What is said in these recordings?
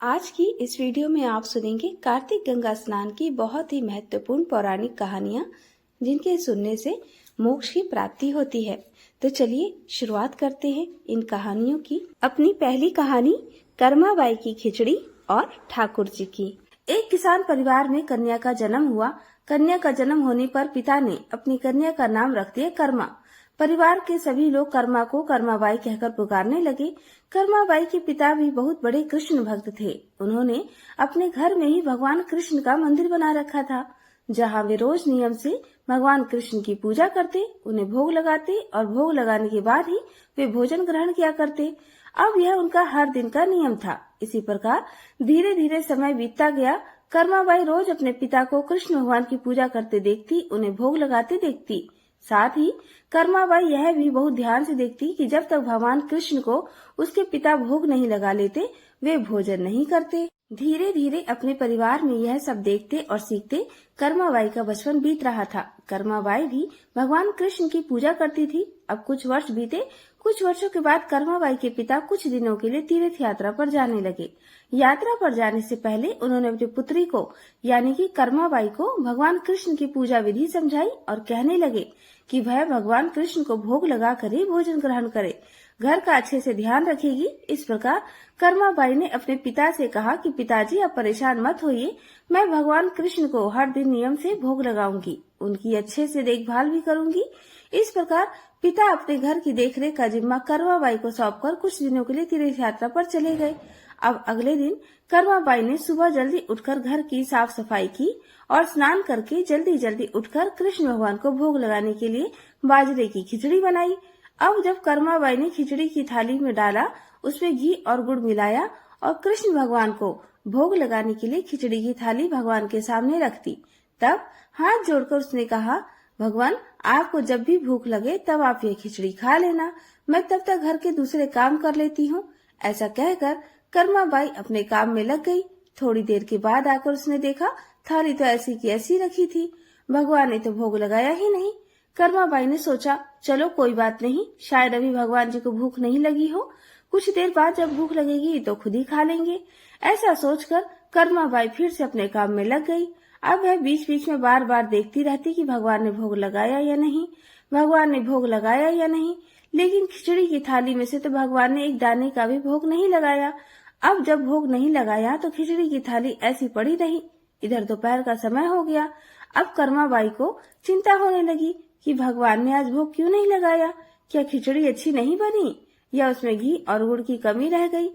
आज की इस वीडियो में आप सुनेंगे कार्तिक गंगा स्नान की बहुत ही महत्वपूर्ण पौराणिक कहानियां जिनके सुनने से मोक्ष की प्राप्ति होती है। तो चलिए शुरुआत करते हैं इन कहानियों की। अपनी पहली कहानी कर्माबाई की खिचड़ी और ठाकुर जी की। एक किसान परिवार में कन्या का जन्म हुआ। कन्या का जन्म होने पर पिता ने अपनी कन्या का नाम रख दिया कर्मा। परिवार के सभी लोग कर्मा को कर्माबाई कहकर पुकारने लगे। कर्माबाई के पिता भी बहुत बड़े कृष्ण भक्त थे। उन्होंने अपने घर में ही भगवान कृष्ण का मंदिर बना रखा था, जहाँ वे रोज नियम से भगवान कृष्ण की पूजा करते, उन्हें भोग लगाते और भोग लगाने के बाद ही वे भोजन ग्रहण किया करते। अब यह उनका हर दिन का नियम था। इसी प्रकार धीरे धीरे समय बीतता गया। कर्माबाई रोज अपने पिता को कृष्ण भगवान की पूजा करते देखती, उन्हें भोग लगाते देखती। साथ ही कर्माबाई यह भी बहुत ध्यान से देखती कि जब तक भगवान कृष्ण को उसके पिता भोग नहीं लगा लेते, वे भोजन नहीं करते। धीरे धीरे अपने परिवार में यह सब देखते और सीखते कर्माबाई का बचपन बीत रहा था। कर्माबाई भी भगवान कृष्ण की पूजा करती थी। अब कुछ वर्ष बीते। कुछ वर्षों के बाद कर्माबाई के पिता कुछ दिनों के लिए तीर्थ यात्रा पर जाने लगे। यात्रा पर जाने से पहले उन्होंने अपनी पुत्री को यानी कि कर्माबाई को भगवान कृष्ण की पूजा विधि समझाई और कहने लगे कि वह भगवान कृष्ण को भोग लगा कर ही भोजन ग्रहण करे, घर का अच्छे से ध्यान रखेगी। इस प्रकार कर्माबाई ने अपने पिता से कहा कि पिताजी आप परेशान मत होइए, मैं भगवान कृष्ण को हर दिन नियम से भोग लगाऊंगी, उनकी अच्छे से देखभाल भी करूंगी। इस प्रकार पिता अपने घर की देखरेख का जिम्मा कर्माबाई को सौंपकर कुछ दिनों के लिए तीर्थ यात्रा पर चले गए। अब अगले दिन कर्माबाई ने सुबह जल्दी उठकर घर की साफ सफाई की और स्नान करके जल्दी जल्दी उठकर कृष्ण भगवान को भोग लगाने के लिए बाजरे की खिचड़ी बनाई। अब जब कर्माबाई ने खिचड़ी की थाली में डाला, उसमें घी और गुड़ मिलाया और कृष्ण भगवान को भोग लगाने के लिए खिचड़ी की थाली भगवान के सामने रख दी। तब हाथ जोड़कर उसने कहा, भगवान आपको जब भी भूख लगे तब आप ये खिचड़ी खा लेना, मैं तब तक घर के दूसरे काम कर लेती हूँ। ऐसा कहकर कर्माबाई अपने काम में लग गई। थोड़ी देर के बाद आकर उसने देखा थाली तो ऐसी की ऐसी रखी थी, भगवान ने तो भोग लगाया ही नहीं। कर्माबाई ने सोचा चलो कोई बात नहीं, शायद अभी भगवान जी को भूख नहीं लगी हो, कुछ देर बाद जब भूख लगेगी तो खुद ही खा लेंगे। ऐसा सोचकर कर्माबाई फिर से अपने काम में लग गई। अब वह बीच बीच में बार बार देखती रहती कि भगवान ने भोग लगाया या नहीं, भगवान ने भोग लगाया या नहीं। लेकिन खिचड़ी की थाली में से तो भगवान ने एक दाने का भी भोग नहीं लगाया। अब जब भोग नहीं लगाया तो खिचड़ी की थाली ऐसी पड़ी रही। इधर दोपहर का समय हो गया। अब कर्माबाई को चिंता होने लगी कि भगवान ने आज भोग क्यों नहीं लगाया, क्या खिचड़ी अच्छी नहीं बनी या उसमें घी और गुड़ की कमी रह गई।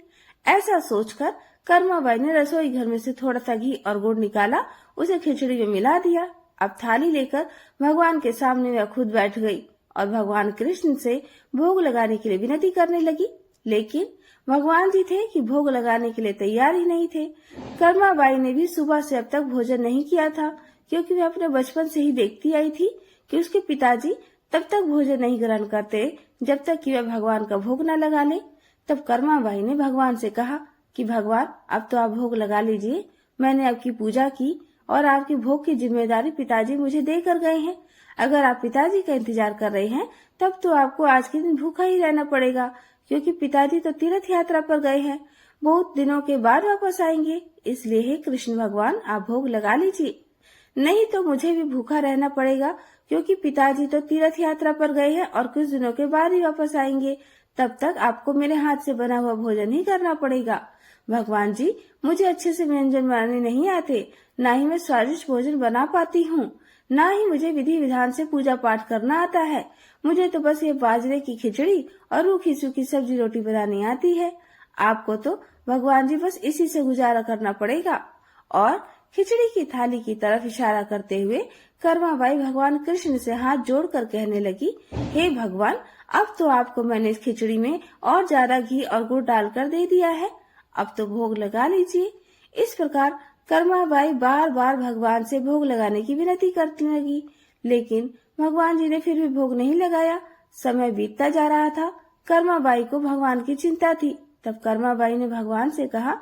ऐसा सोचकर कर्माबाई ने रसोई घर में से थोड़ा सा घी और गुड़ निकाला, उसे खिचड़ी में मिला दिया। अब थाली लेकर भगवान के सामने वह खुद बैठ गई और भगवान कृष्ण से भोग लगाने के लिए विनती करने लगी। लेकिन भगवान जी थे कि भोग लगाने के लिए तैयार ही नहीं थे। कर्माबाई ने भी सुबह से अब तक भोजन नहीं किया था, क्योंकि वह अपने बचपन से ही देखती आई थी कि उसके पिताजी तब तक भोजन नहीं ग्रहण करते जब तक कि वह भगवान का भोग न लगा ले। तब कर्माबाई ने भगवान से कहा कि भगवान अब तो आप भोग लगा लीजिए, मैंने आपकी पूजा की और आपके भोग की जिम्मेदारी पिताजी मुझे देकर गए हैं। अगर आप पिताजी का इंतजार कर रहे हैं तब तो आपको आज के दिन भूखा ही रहना पड़ेगा, क्योंकि पिताजी तो तीर्थ यात्रा पर गए हैं, बहुत दिनों के बाद वापस आएंगे। इसलिए हे कृष्ण भगवान आप भोग लगा लीजिए, नहीं तो मुझे भी भूखा रहना पड़ेगा, क्योंकि पिताजी तो तीर्थ यात्रा पर गए हैं और कुछ दिनों के बाद ही वापस आएंगे। तब तक आपको मेरे हाथ से बना हुआ भोजन ही करना पड़ेगा। भगवान जी मुझे अच्छे से व्यंजन बनाने नहीं आते, ना ही मैं स्वादिष्ट भोजन बना पाती हूँ, ना ही मुझे विधि विधान से पूजा पाठ करना आता है। मुझे तो बस ये बाजरे की खिचड़ी और रूखी सूखी सब्जी रोटी बनानी आती है। आपको तो भगवान जी बस इसी से गुजारा करना पड़ेगा। और खिचड़ी की थाली की तरफ इशारा करते हुए कर्माबाई भगवान कृष्ण से हाथ जोड़कर कहने लगी, हे भगवान अब तो आपको मैंने इस खिचड़ी में और ज्यादा घी और गुड़ डालकर दे दिया है, अब तो भोग लगा लीजिए। इस प्रकार कर्माबाई बार बार भगवान से भोग लगाने की विनती करती लगी, लेकिन भगवान जी ने फिर भी भोग नहीं लगाया। समय बीतता जा रहा था। कर्माबाई को भगवान की चिंता थी। तब कर्माबाई ने भगवान से कहा,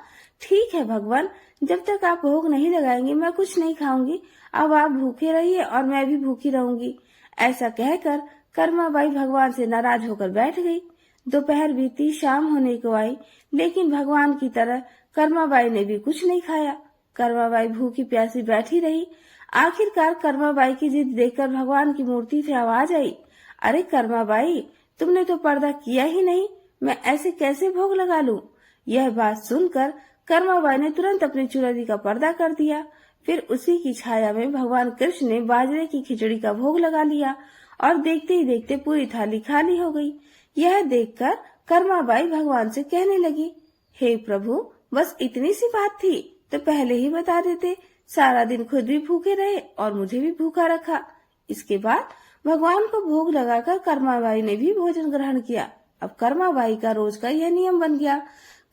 ठीक है भगवान, जब तक आप भोग नहीं लगाएंगे मैं कुछ नहीं खाऊंगी, अब आप भूखे रहिए और मैं भी भूखी रहूंगी। ऐसा कहकर कर्माबाई भगवान से नाराज होकर बैठ गई। दोपहर बीती, शाम होने को आई, लेकिन भगवान की तरह कर्माबाई ने भी कुछ नहीं खाया। कर्माबाई भूखी प्यासी बैठी रही। आखिरकार कर्माबाई की जिद देखकर भगवान की मूर्ति से आवाज आई, अरे कर्माबाई, तुमने तो पर्दा किया ही नहीं, मैं ऐसे कैसे भोग लगा लूं? यह बात सुनकर कर्माबाई ने तुरंत अपनी चुनरी का पर्दा कर दिया। फिर उसी की छाया में भगवान कृष्ण ने बाजरे की खिचड़ी का भोग लगा लिया और देखते ही देखते पूरी थाली खाली हो गई। यह देखकर कर्माबाई भगवान से कहने लगी, हे प्रभु, बस इतनी सी बात थी तो पहले ही बता देते, सारा दिन खुद भी भूखे रहे और मुझे भी भूखा रखा। इसके बाद भगवान को भोग लगाकर कर्माबाई ने भी भोजन ग्रहण किया। अब कर्माबाई का रोज का यह नियम बन गया।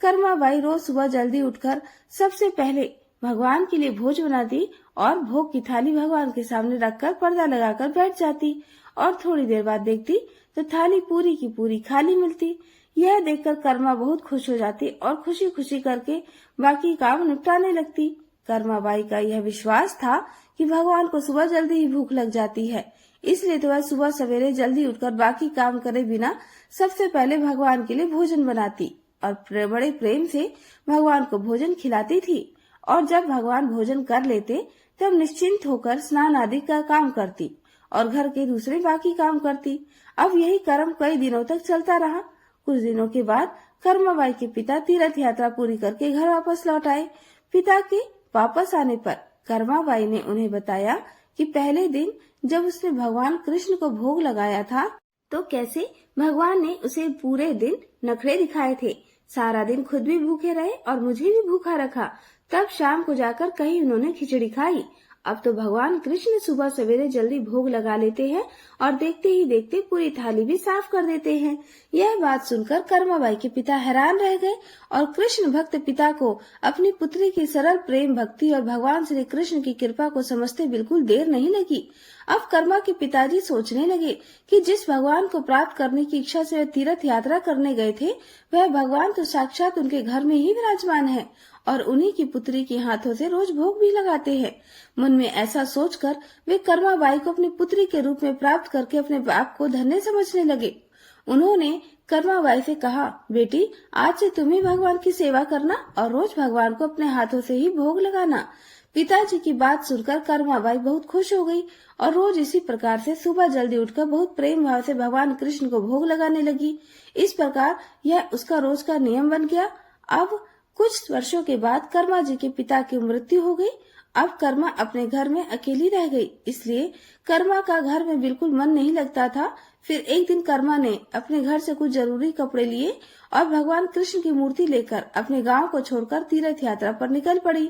कर्माबाई रोज सुबह जल्दी उठकर सबसे पहले भगवान के लिए भोज बनाती और भोग की थाली भगवान के सामने रखकर पर्दा लगाकर बैठ जाती और थोड़ी देर बाद देखती तो थाली पूरी की पूरी खाली मिलती। यह देखकर कर्मा बहुत खुश हो जाती और खुशी खुशी करके बाकी काम निपटाने लगती। कर्माबाई का यह विश्वास था कि भगवान को सुबह जल्दी ही भूख लग जाती है, इसलिए तो वह सुबह सवेरे जल्दी उठकर बाकी काम करे बिना सबसे पहले भगवान के लिए भोजन बनाती और बड़े प्रेम से भगवान को भोजन खिलाती थी। और जब भगवान भोजन कर लेते तब निश्चिंत होकर स्नान आदि का काम करती और घर के दूसरे बाकी काम करती। अब यही कर्म कई दिनों तक चलता रहा। कुछ दिनों के बाद कर्माबाई के पिता तीर्थ यात्रा पूरी करके घर वापस लौट आए। पिता के वापस आने पर कर्माबाई ने उन्हें बताया कि पहले दिन जब उसने भगवान कृष्ण को भोग लगाया था तो कैसे भगवान ने उसे पूरे दिन नखरे दिखाए थे, सारा दिन खुद भी भूखे रहे और मुझे भी भूखा रखा। तब शाम को जाकर कहीं उन्होंने खिचड़ी खाई। अब तो भगवान कृष्ण सुबह सवेरे जल्दी भोग लगा लेते हैं और देखते ही देखते पूरी थाली भी साफ कर देते हैं। यह बात सुनकर कर्माबाई के पिता हैरान रह गए और कृष्ण भक्त पिता को अपनी पुत्री की सरल प्रेम भक्ति और भगवान श्री कृष्ण की कृपा को समझते बिल्कुल देर नहीं लगी। अब कर्मा के पिताजी सोचने लगे कि जिस भगवान को प्राप्त करने की इच्छा से वे तीर्थ यात्रा करने गए थे, वह भगवान तो साक्षात उनके घर में ही विराजमान है और उन्हीं की पुत्री के हाथों से रोज भोग भी लगाते हैं। मन में ऐसा सोचकर वे कर्माबाई को अपनी पुत्री के रूप में प्राप्त करके अपने बाप को धन्य समझने लगे। उन्होंने कर्माबाई से कहा, बेटी, आज से तुम ही भगवान की सेवा करना और रोज भगवान को अपने हाथों से ही भोग लगाना। पिताजी की बात सुनकर कर्माबाई बहुत खुश हो गई और रोज इसी प्रकार से सुबह जल्दी उठकर बहुत प्रेम भाव से भगवान कृष्ण को भोग लगाने लगी। इस प्रकार यह उसका रोज का नियम बन गया। अब कुछ वर्षों के बाद कर्मा जी के पिता की मृत्यु हो गई। अब कर्मा अपने घर में अकेली रह गई, इसलिए कर्मा का घर में बिल्कुल मन नहीं लगता था। फिर एक दिन कर्मा ने अपने घर से कुछ जरूरी कपड़े लिए और भगवान कृष्ण की मूर्ति लेकर अपने गांव को छोड़कर तीर्थ यात्रा पर निकल पड़ी।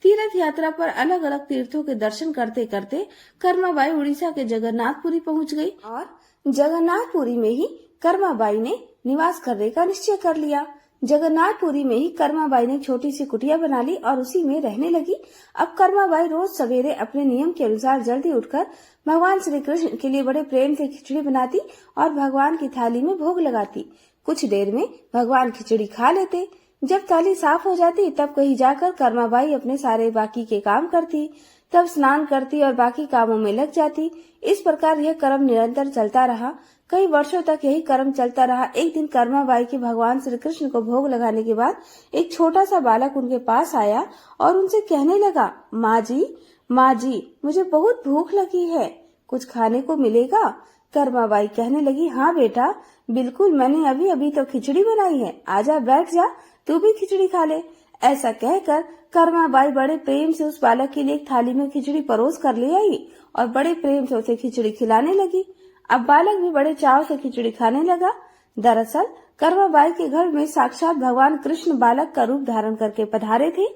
तीर्थ यात्रा पर अलग अलग तीर्थों के दर्शन करते करते कर्माबाई उड़ीसा के जगन्नाथपुरी पहुंच गई और जगन्नाथपुरी में ही कर्माबाई ने निवास करने का निश्चय कर लिया। जगन्नाथपुरी में ही कर्माबाई ने छोटी सी कुटिया बना ली और उसी में रहने लगी। अब कर्माबाई रोज सवेरे अपने नियम के अनुसार जल्दी उठकर भगवान श्री कृष्ण के लिए बड़े प्रेम से खिचड़ी बनाती और भगवान की थाली में भोग लगाती। कुछ देर में भगवान खिचड़ी खा लेते। जब थाली साफ हो जाती तब कहीं जाकर कर्माबाई अपने सारे बाकी के काम करती, तब स्नान करती और बाकी कामों में लग जाती। इस प्रकार यह कर्म निरंतर चलता रहा। कई वर्षों तक यही कर्म चलता रहा। एक दिन कर्माबाई के भगवान श्री कृष्ण को भोग लगाने के बाद एक छोटा सा बालक उनके पास आया और उनसे कहने लगा, माँ जी, मुझे बहुत भूख लगी है, कुछ खाने को मिलेगा? कर्माबाई कहने लगी, हाँ बेटा, बिल्कुल, मैंने अभी अभी तो खिचड़ी बनाई है, आजा बैठ जा, तू भी खिचड़ी खा ले। ऐसा कहकर कर्माबाई बड़े प्रेम से उस बालक के लिए एक थाली में खिचड़ी परोस कर ले आई और बड़े प्रेम से उसे खिचड़ी खिलाने लगी। अब बालक भी बड़े चाव से खिचड़ी खाने लगा। दरअसल कर्माबाई के घर में साक्षात भगवान कृष्ण बालक का रूप धारण करके पधारे थे।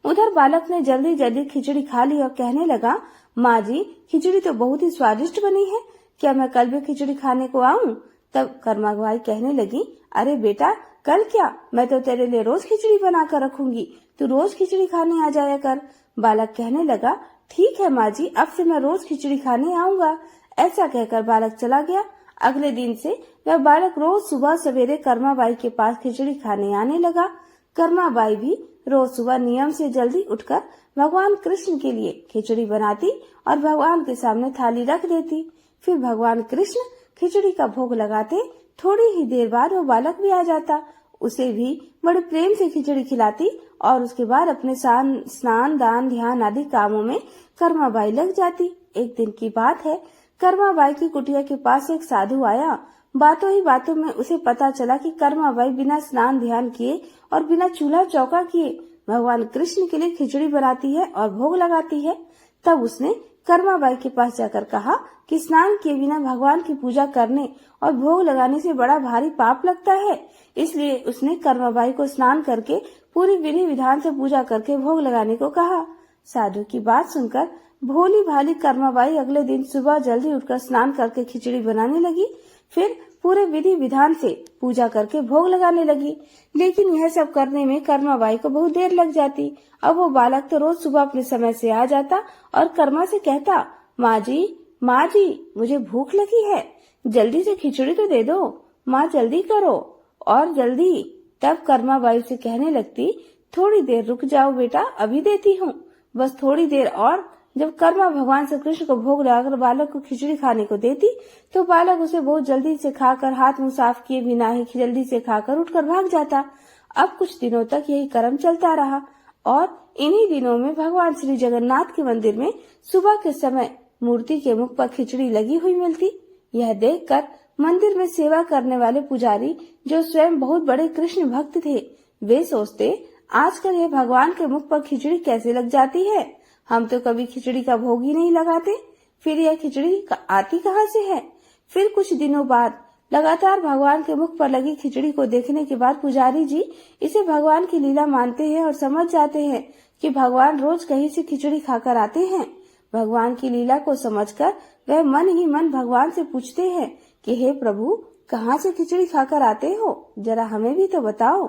उधर बालक ने जल्दी जल्दी खिचड़ी खा ली और कहने लगा, माँ जी, खिचड़ी तो बहुत ही स्वादिष्ट बनी है, क्या मैं कल भी खिचड़ी खाने को आऊँ? तब कर्माबाई कहने लगी, अरे बेटा, कल क्या, मैं तो तेरे लिए रोज खिचड़ी बना कर रखूंगी, तू रोज खिचड़ी खाने आ जाया कर। बालक कहने लगा, ठीक है माँ जी, अब से मैं रोज खिचड़ी खाने आऊंगा। ऐसा कहकर बालक चला गया। अगले दिन से वह बालक रोज सुबह सवेरे कर्माबाई के पास खिचड़ी खाने आने लगा। कर्माबाई भी रोज सुबह नियम से जल्दी उठकर भगवान कृष्ण के लिए खिचड़ी बनाती और भगवान के सामने थाली रख देती। फिर भगवान कृष्ण खिचड़ी का भोग लगाते। थोड़ी ही देर बाद वो बालक भी आ जाता। उसे भी बड़े प्रेम से खिचड़ी खिलाती और उसके बाद अपने स्नान दान ध्यान आदि कामों में कर्माबाई लग जाती। एक दिन की बात है, कर्माबाई की कुटिया के पास एक साधु आया। बातों ही बातों में उसे पता चला कि कर्माबाई बिना स्नान ध्यान किए और बिना चूल्हा चौका किए भगवान कृष्ण के लिए खिचड़ी बनाती है और भोग लगाती है। तब उसने कर्माबाई के पास जाकर कहा कि स्नान किए बिना भगवान की पूजा करने और भोग लगाने से बड़ा भारी पाप लगता है। इसलिए उसने कर्माबाई को स्नान करके पूरी विधि विधान से पूजा करके भोग लगाने को कहा। साधु की बात सुनकर भोली भाली कर्माबाई अगले दिन सुबह जल्दी उठकर स्नान करके खिचड़ी बनाने लगी। फिर पूरे विधि विधान से पूजा करके भोग लगाने लगी। लेकिन यह सब करने में कर्माबाई को बहुत देर लग जाती। अब वो बालक तो रोज सुबह अपने समय से आ जाता और कर्मा से कहता, माँ जी मुझे भूख लगी है, जल्दी से खिचड़ी तो दे दो, माँ जल्दी करो और जल्दी। तब कर्माबाई से कहने लगती, थोड़ी देर रुक जाओ बेटा, अभी देती हूँ, बस थोड़ी देर और। जब कर्मा भगवान श्री कृष्ण को भोग लगाकर बालक को खिचड़ी खाने को देती तो बालक उसे बहुत जल्दी से खाकर हाथ मुंह साफ किए बिना ही जल्दी से खाकर उठकर भाग जाता। अब कुछ दिनों तक यही क्रम चलता रहा और इन्हीं दिनों में भगवान श्री जगन्नाथ के मंदिर में सुबह के समय मूर्ति के मुख पर खिचड़ी लगी हुई मिलती। यह देखकर मंदिर में सेवा करने वाले पुजारी, जो स्वयं बहुत बड़े कृष्ण भक्त थे, वे सोचते, आजकल यह भगवान के मुख पर खिचड़ी कैसे लग जाती है, हम तो कभी खिचड़ी का भोग ही नहीं लगाते, फिर यह खिचड़ी आती कहाँ से है। फिर कुछ दिनों बाद लगातार भगवान के मुख पर लगी खिचड़ी को देखने के बाद पुजारी जी इसे भगवान की लीला मानते हैं और समझ जाते हैं कि भगवान रोज कहीं से खिचड़ी खाकर आते हैं। भगवान की लीला को समझकर वह मन ही मन भगवान से पूछते हैं कि हे प्रभु, कहाँ से खिचड़ी खाकर आते हो, जरा हमें भी तो बताओ।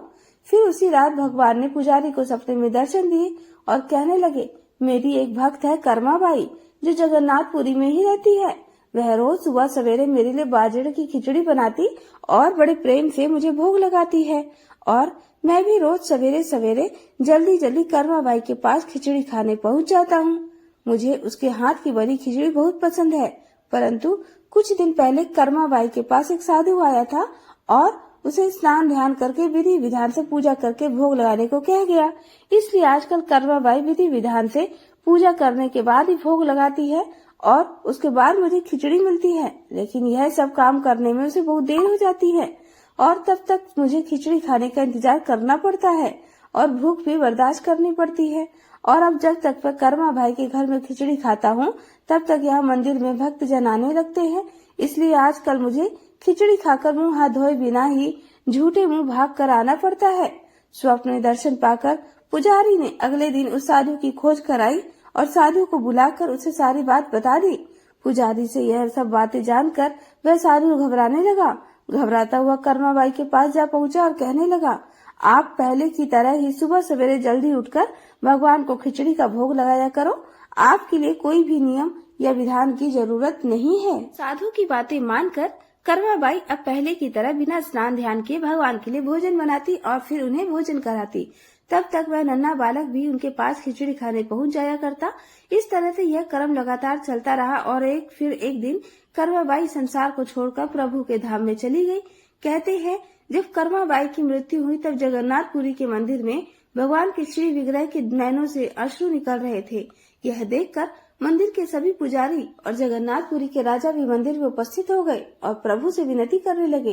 फिर उसी रात भगवान ने पुजारी को सपने में दर्शन दिए और कहने लगे, मेरी एक भक्त है कर्माबाई, जो जगन्नाथपुरी में ही रहती है। वह रोज सुबह सवेरे मेरे लिए बाजरे की खिचड़ी बनाती और बड़े प्रेम से मुझे भोग लगाती है और मैं भी रोज सवेरे सवेरे जल्दी जल्दी कर्माबाई के पास खिचड़ी खाने पहुंच जाता हूँ। मुझे उसके हाथ की बनी खिचड़ी बहुत पसंद है। परंतु कुछ दिन पहले कर्माबाई के पास एक साधु आया था और उसे स्नान ध्यान करके विधि विधान से पूजा करके भोग लगाने को कह गया। इसलिए आजकल कर्माबाई विधि विधान से पूजा करने के बाद ही भोग लगाती है और उसके बाद मुझे खिचड़ी मिलती है। लेकिन यह सब काम करने में उसे बहुत देर हो जाती है और तब तक मुझे खिचड़ी खाने का इंतजार करना पड़ता है और भूख भी बर्दाश्त करनी पड़ती है। और अब जब तक मैं कर्माबाई के घर में खिचड़ी खाता हूँ तब तक यहाँ मंदिर में भक्त जन आने लगते हैं। इसलिए आजकल मुझे खिचड़ी खाकर मुंह हाथ धोए बिना ही झूठे मुंह भाग कर आना पड़ता है। स्वप्न में दर्शन पाकर पुजारी ने अगले दिन उस साधु की खोज कराई और साधु को बुलाकर उसे सारी बात बता दी। पुजारी से यह सब बातें जानकर वह साधु घबराने लगा। घबराता हुआ कर्माबाई के पास जा पहुंचा और कहने लगा, आप पहले की तरह ही सुबह सवेरे जल्दी उठकर भगवान को खिचड़ी का भोग लगाया करो। आपके लिए कोई भी नियम या विधान की जरूरत नहीं है। साधु की बातें मानकर कर्माबाई अब पहले की तरह बिना स्नान ध्यान के भगवान के लिए भोजन बनाती और फिर उन्हें भोजन कराती। तब तक वह नन्हा बालक भी उनके पास खिचड़ी खाने पहुंच जाया करता। इस तरह से यह क्रम लगातार चलता रहा और एक दिन कर्माबाई संसार को छोड़कर प्रभु के धाम में चली गई। कहते हैं, जब कर्माबाई की मृत्यु हुई तब जगन्नाथपुरी के मंदिर में भगवान के श्री विग्रह के नैनों से अश्रु निकल रहे थे। यह देखकर मंदिर के सभी पुजारी और जगन्नाथपुरी के राजा भी मंदिर में उपस्थित हो गए और प्रभु से विनती करने लगे,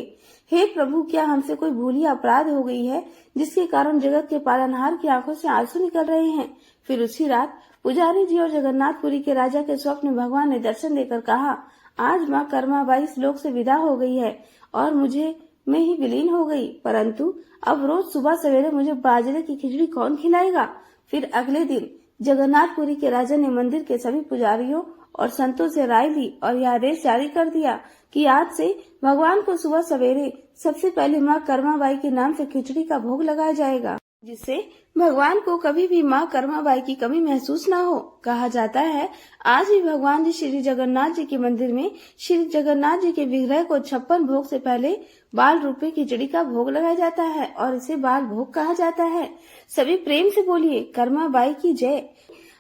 हे प्रभु, क्या हमसे कोई भूल या अपराध हो गई है जिसके कारण जगत के पालनहार की आंखों से आंसू निकल रहे हैं। फिर उसी रात पुजारी जी और जगन्नाथपुरी के राजा के स्वप्न में भगवान ने दर्शन देकर कहा, आज माँ कर्माबाई इस लोक से विदा हो गई है और मुझे में ही विलीन हो गई, परंतु अब रोज सुबह सवेरे मुझे बाजरे की खिचड़ी कौन खिलाएगा। फिर अगले दिन जगन्नाथपुरी के राजा ने मंदिर के सभी पुजारियों और संतों से राय ली और यह आदेश जारी कर दिया कि आज से भगवान को सुबह सवेरे सबसे पहले माँ कर्माबाई के नाम से खिचड़ी का भोग लगाया जाएगा, जिससे भगवान को कभी भी माँ कर्माबाई की कमी महसूस न हो। कहा जाता है, आज भी भगवान जी श्री जगन्नाथ जी के मंदिर में श्री जगन्नाथ जी के विग्रह को 56 भोग से पहले बाल रूपे खिचड़ी का भोग लगाया जाता है और इसे बाल भोग कहा जाता है। सभी प्रेम से बोलिए कर्माबाई की जय।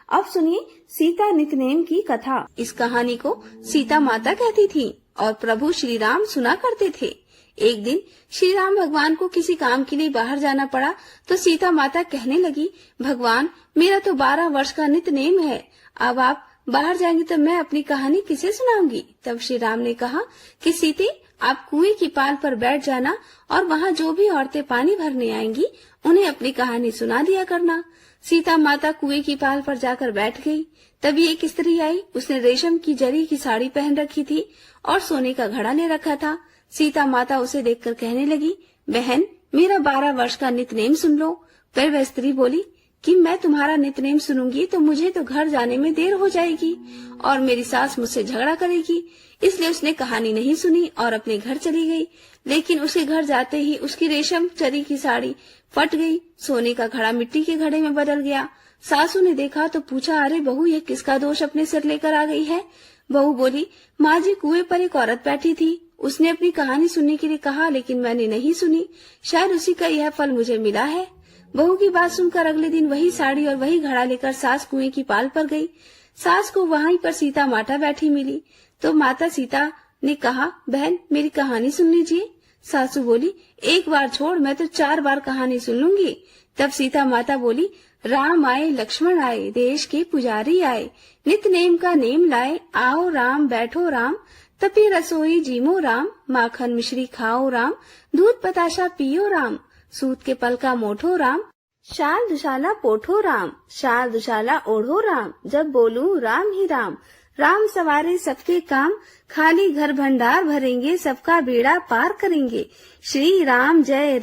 अब सुनिए सीता नितनेम की कथा। इस कहानी को सीता माता कहती थी और प्रभु श्री राम सुना करते थे। एक दिन श्री राम भगवान को किसी काम के लिए बाहर जाना पड़ा तो सीता माता कहने लगी, भगवान मेरा तो 12 वर्ष का नित्य नेम है, अब आप बाहर जाएंगे तो मैं अपनी कहानी किसे सुनाऊंगी। तब श्री राम ने कहा कि सीते आप कुएं की पाल पर बैठ जाना और वहाँ जो भी औरतें पानी भरने आएंगी उन्हें अपनी कहानी सुना दिया करना। सीता माता कुएं की पाल पर जाकर बैठ गई। तभी एक स्त्री आई, उसने रेशम की जरी की साड़ी पहन रखी थी और सोने का घड़ा ले रखा था। सीता माता उसे देखकर कहने लगी, बहन मेरा 12 वर्ष का नित्यनेम सुन लो। फिर वह स्त्री बोली कि मैं तुम्हारा नित्यनेम सुनूंगी तो मुझे तो घर जाने में देर हो जाएगी और मेरी सास मुझसे झगड़ा करेगी, इसलिए उसने कहानी नहीं सुनी और अपने घर चली गई। लेकिन उसके घर जाते ही उसकी रेशम जरी की साड़ी फट गई, सोने का घड़ा मिट्टी के घड़े में बदल गया। सासू ने देखा तो पूछा, अरे बहू ये किसका दोष अपने सिर लेकर आ गई है। बहू बोली, माँ जी कुएं पर एक औरत बैठी थी, उसने अपनी कहानी सुनने के लिए कहा लेकिन मैंने नहीं सुनी, शायद उसी का यह फल मुझे मिला है। बहू की बात सुनकर अगले दिन वही साड़ी और वही घड़ा लेकर सास कुएं की पाल पर गई। सास को वहीं पर सीता माता बैठी मिली तो माता सीता ने कहा, बहन मेरी कहानी सुन लीजिए। सासू बोली, एक बार छोड़, मैं तो 4 बार कहानी सुन लूंगी। तब सीता माता बोली, राम आए लक्ष्मण आए, देश के पुजारी आए, नित नेम का नेम लाए, आओ राम बैठो राम, तपी रसोई जीमो राम, माखन मिश्री खाओ राम, दूध बताशा पियो राम, सूत के पल का मोठो राम, शाल दुशाला पोठो राम, शाल दुशाला ओढ़ो राम, जब बोलूं राम ही राम, राम सवारे सबके काम, खाली घर भंडार भरेंगे, सबका बेड़ा पार करेंगे, श्री राम जय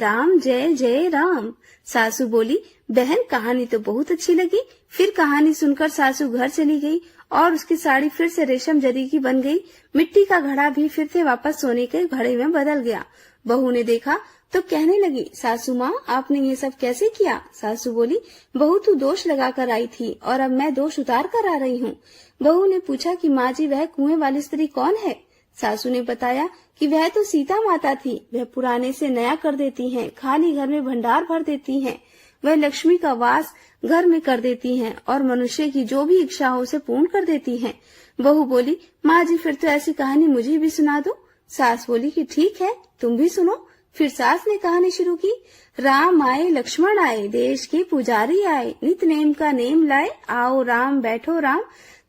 जय राम। सासू बोली, बहन कहानी तो बहुत अच्छी लगी। फिर कहानी सुनकर सासू घर चली गई और उसकी साड़ी फिर से रेशम जरी की बन गई। मिट्टी का घड़ा भी फिर से वापस सोने के घड़े में बदल गया। बहू ने देखा तो कहने लगी, सासू माँ आपने ये सब कैसे किया। सासू बोली, बहू तू दोष लगा कर आई थी और अब मैं दोष उतार कर आ रही हूँ। बहू ने पूछा कि माँ जी वह कुएं वाली स्त्री कौन है। सासू ने बताया कि वह तो सीता माता थी, वह पुराने से नया कर देती हैं, खाली घर में भंडार भर देती हैं, वह लक्ष्मी का वास घर में कर देती हैं और मनुष्य की जो भी इच्छा हो उसे पूर्ण कर देती हैं। बहू बोली, माँ जी फिर तो ऐसी कहानी मुझे भी सुना दो। सास बोली कि ठीक है तुम भी सुनो। फिर सास ने कहानी शुरू की, राम आए लक्ष्मण आए, देश के पुजारी आए, नित नेम का नेम लाए, आओ राम बैठो राम,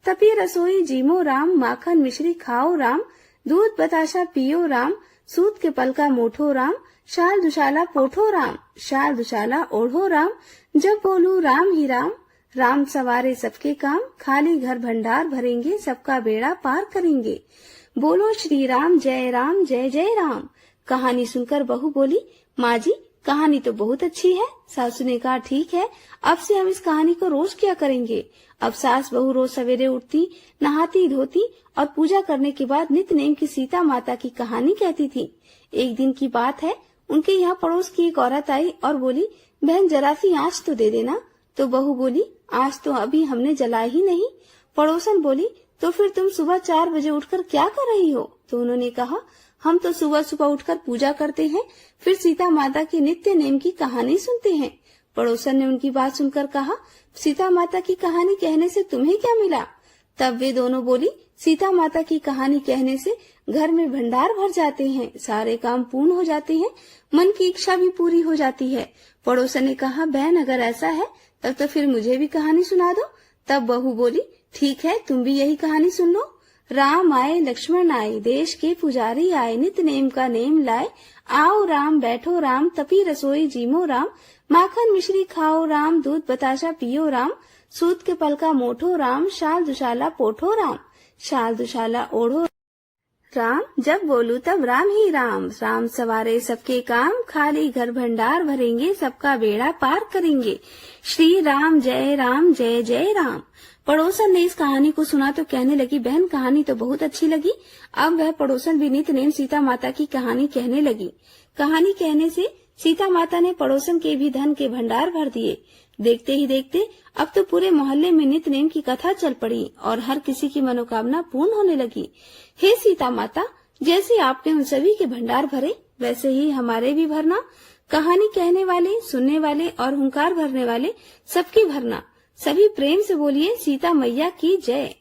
तपी रसोई जीमो राम, माखन मिश्री खाओ राम, दूध बताशा पियो राम, सूत के पल का मोठो राम, शाल दुशाला पोठो राम, शाल दुशाला ओढ़ो राम, जब बोलूं राम ही राम, राम सवारे सबके काम, खाली घर भंडार भरेंगे, सबका बेड़ा पार करेंगे, बोलो श्री राम जय जय राम। कहानी सुनकर बहू बोली, माँ जी कहानी तो बहुत अच्छी है। सासू ने कहा, ठीक है अब से हम इस कहानी को रोज किया करेंगे। अब सास बहू रोज सवेरे उठती, नहाती धोती और पूजा करने के बाद नित्य नेम की सीता माता की कहानी कहती थी। एक दिन की बात है, उनके यहाँ पड़ोस की एक औरत आई और बोली, बहन जरा सी आँच तो दे देना। तो बहू बोली, आँच तो अभी हमने जलाई ही नहीं। पड़ोसन बोली, तो फिर तुम सुबह 4 बजे उठकर क्या कर रही हो। तो उन्होंने कहा, हम तो सुबह सुबह उठकर पूजा करते हैं, फिर सीता माता की नित्य नेम की कहानी सुनते हैं। पड़ोसन ने उनकी बात सुनकर कहा, सीता माता की कहानी कहने से तुम्हें क्या मिला। तब वे दोनों बोली, सीता माता की कहानी कहने से घर में भंडार भर जाते हैं, सारे काम पूर्ण हो जाते हैं, मन की इच्छा भी पूरी हो जाती है। पड़ोसन ने कहा, बहन अगर ऐसा है तब तो फिर मुझे भी कहानी सुना दो। तब बहू बोली, ठीक है तुम भी यही कहानी सुन लो। राम आए लक्ष्मण आए, देश के पुजारी आए, नित नेम का नेम लाए, आओ राम बैठो राम, तपी रसोई जीमो राम, माखन मिश्री खाओ राम, दूध बताशा पियो राम, सूत के पल का मोठो राम, शाल दुशाला पोठो राम, शाल दुशाला ओढ़ो राम, जब बोलू तब राम ही राम, राम सवारे सबके काम, खाली घर भंडार भरेंगे, सबका बेड़ा पार करेंगे, श्री राम जय जय राम। पड़ोसन ने इस कहानी को सुना तो कहने लगी, बहन कहानी तो बहुत अच्छी लगी। अब वह पड़ोसन भी नित्य नेम सीता माता की कहानी कहने लगी। कहानी कहने से सीता माता ने पड़ोसन के भी धन के भंडार भर दिए। देखते ही देखते अब तो पूरे मोहल्ले में नित्य नेम की कथा चल पड़ी और हर किसी की मनोकामना पूर्ण होने लगी। हे सीता माता, जैसे आपने उन सभी के भंडार भरे वैसे ही हमारे भी भरना। कहानी कहने वाले, सुनने वाले और हुंकार भरने वाले सबकी भरना। सभी प्रेम से बोलिए, सीता मैया की जय।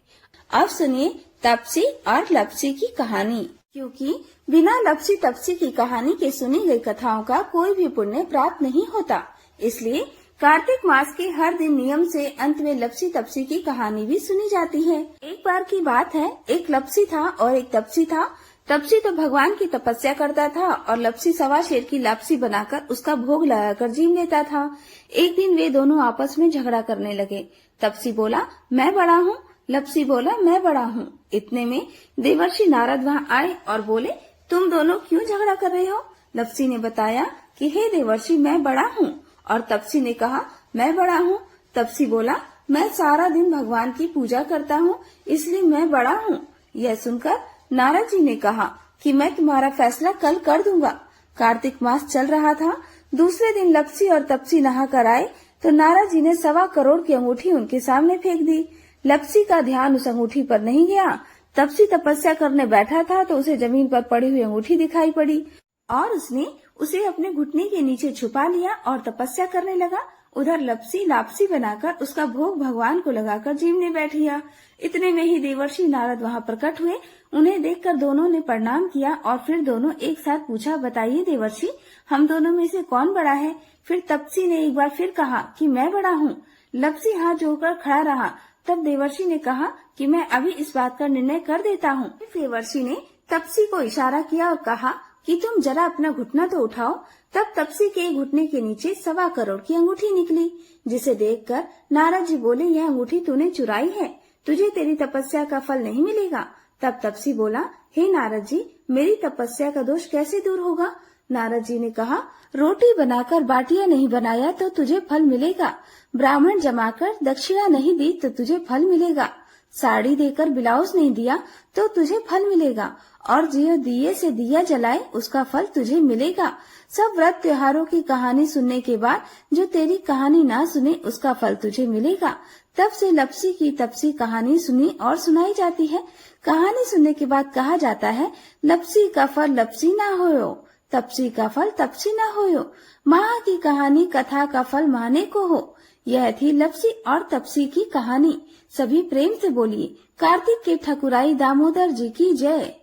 अब सुनिए तापसी और लपसी की कहानी। क्योंकि बिना लपसी तपसी की कहानी के सुनी गई कथाओं का कोई भी पुण्य प्राप्त नहीं होता। इसलिए कार्तिक मास के हर दिन नियम से अंत में लपसी तपसी की कहानी भी सुनी जाती है। एक बार की बात है, एक लपसी था और एक तपसी था। तपसी तो भगवान की तपस्या करता था और लपसी सवा शेर की लापसी बनाकर उसका भोग लगाकर जीव लेता था। एक दिन वे दोनों आपस में झगड़ा करने लगे। तपसी बोला, मैं बड़ा हूँ। लपसी बोला, मैं बड़ा हूँ। इतने में देवर्षि नारद वहाँ आए और बोले, तुम दोनों क्यों झगड़ा कर रहे हो? लपसी ने बताया कि हे देवर्षि, मैं बड़ा हूँ। और तपसी ने कहा, मैं बड़ा हूँ। तपसी बोला, मैं सारा दिन भगवान की पूजा करता हूँ, इसलिए मैं बड़ा हूँ। यह सुनकर नारद जी ने कहा कि मैं तुम्हारा फैसला कल कर दूंगा। कार्तिक मास चल रहा था। दूसरे दिन लपसी और तपसी नहा कर आए तो नारद जी ने 1.25 करोड़ की अंगूठी उनके सामने फेंक दी। लपसी का ध्यान उस अंगूठी पर नहीं गया। तपसी तपस्या करने बैठा था तो उसे जमीन पर पड़ी हुई अंगूठी दिखाई पड़ी और उसने उसे अपने घुटने के नीचे छुपा लिया और तपस्या करने लगा। उधर लपसी लापसी बनाकर उसका भोग भगवान को लगाकर जीवने बैठ गया। इतने में ही देवर्षि नारद वहाँ प्रकट हुए। उन्हें देखकर दोनों ने प्रणाम किया और फिर दोनों एक साथ पूछा, बताइए देवर्षि, हम दोनों में से कौन बड़ा है? फिर तपसी ने एक बार फिर कहा कि मैं बड़ा हूँ। लपसी हाथ जोड़कर खड़ा रहा। तब देवर्षि ने कहा कि मैं अभी इस बात का निर्णय कर देता हूँ। देवर्षि ने तपसी को इशारा किया और कहा कि तुम जरा अपना घुटना तो उठाओ। तब तपसी के घुटने के नीचे 1.25 करोड़ की अंगूठी निकली, जिसे देखकर नारद जी बोले, यह अंगूठी तूने चुराई है, तुझे तेरी तपस्या का फल नहीं मिलेगा। तब तपसी बोला, हे नारद जी, मेरी तपस्या का दोष कैसे दूर होगा? नारद जी ने कहा, रोटी बनाकर बाटिया नहीं बनाया तो तुझे फल मिलेगा। ब्राह्मण जमाकर दक्षिणा नहीं दी तो तुझे फल मिलेगा। साड़ी देकर ब्लाउज नहीं दिया तो तुझे फल मिलेगा। और जो दिए से दिया जलाए उसका फल तुझे मिलेगा। सब व्रत त्योहारों की कहानी सुनने के बाद जो तेरी कहानी ना सुने उसका फल तुझे मिलेगा। तब से लपसी की तपसी कहानी सुनी और सुनाई जाती है। कहानी सुनने के बाद कहा जाता है, लपसी का फल लपसी ना होयो, तपसी का फल तपसी ना होयो। माँ की कहानी कथा का फल माने को हो। यह थी लपसी और तपसी की कहानी। सभी प्रेम से बोलिए, कार्तिक के ठकुराई दामोदर जी की जय।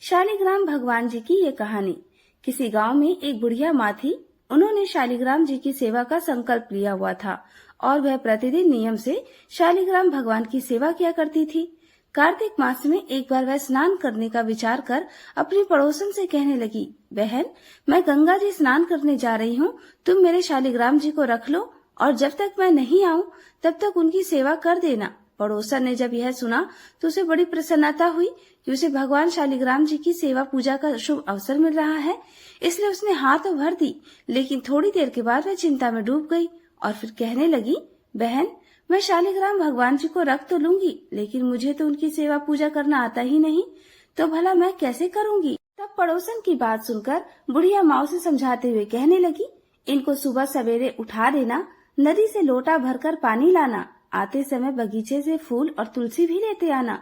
शालिग्राम भगवान जी की ये कहानी। किसी गांव में एक बुढ़िया माँ थी। उन्होंने शालिग्राम जी की सेवा का संकल्प लिया हुआ था और वह प्रतिदिन नियम से शालिग्राम भगवान की सेवा किया करती थी। कार्तिक मास में एक बार वह स्नान करने का विचार कर अपनी पड़ोसन से कहने लगी, बहन, मैं गंगा जी स्नान करने जा रही हूँ, तुम मेरे शालिग्राम जी को रख लो और जब तक मैं नहीं आऊँ तब तक उनकी सेवा कर देना। पड़ोसन ने जब यह सुना तो उसे बड़ी प्रसन्नता हुई कि उसे भगवान शालिग्राम जी की सेवा पूजा का शुभ अवसर मिल रहा है, इसलिए उसने हाथ तो भर दी। लेकिन थोड़ी देर के बाद वह चिंता में डूब गई और फिर कहने लगी, बहन, मैं शालिग्राम भगवान जी को रख तो लूंगी, लेकिन मुझे तो उनकी सेवा पूजा करना आता ही नहीं, तो भला मैं कैसे करूंगी? तब पड़ोसन की बात सुनकर बुढ़िया माँ उसे समझाते हुए कहने लगी, इनको सुबह सवेरे उठा देना, नदी से लोटा भरकर पानी लाना, आते समय बगीचे से फूल और तुलसी भी लेते आना,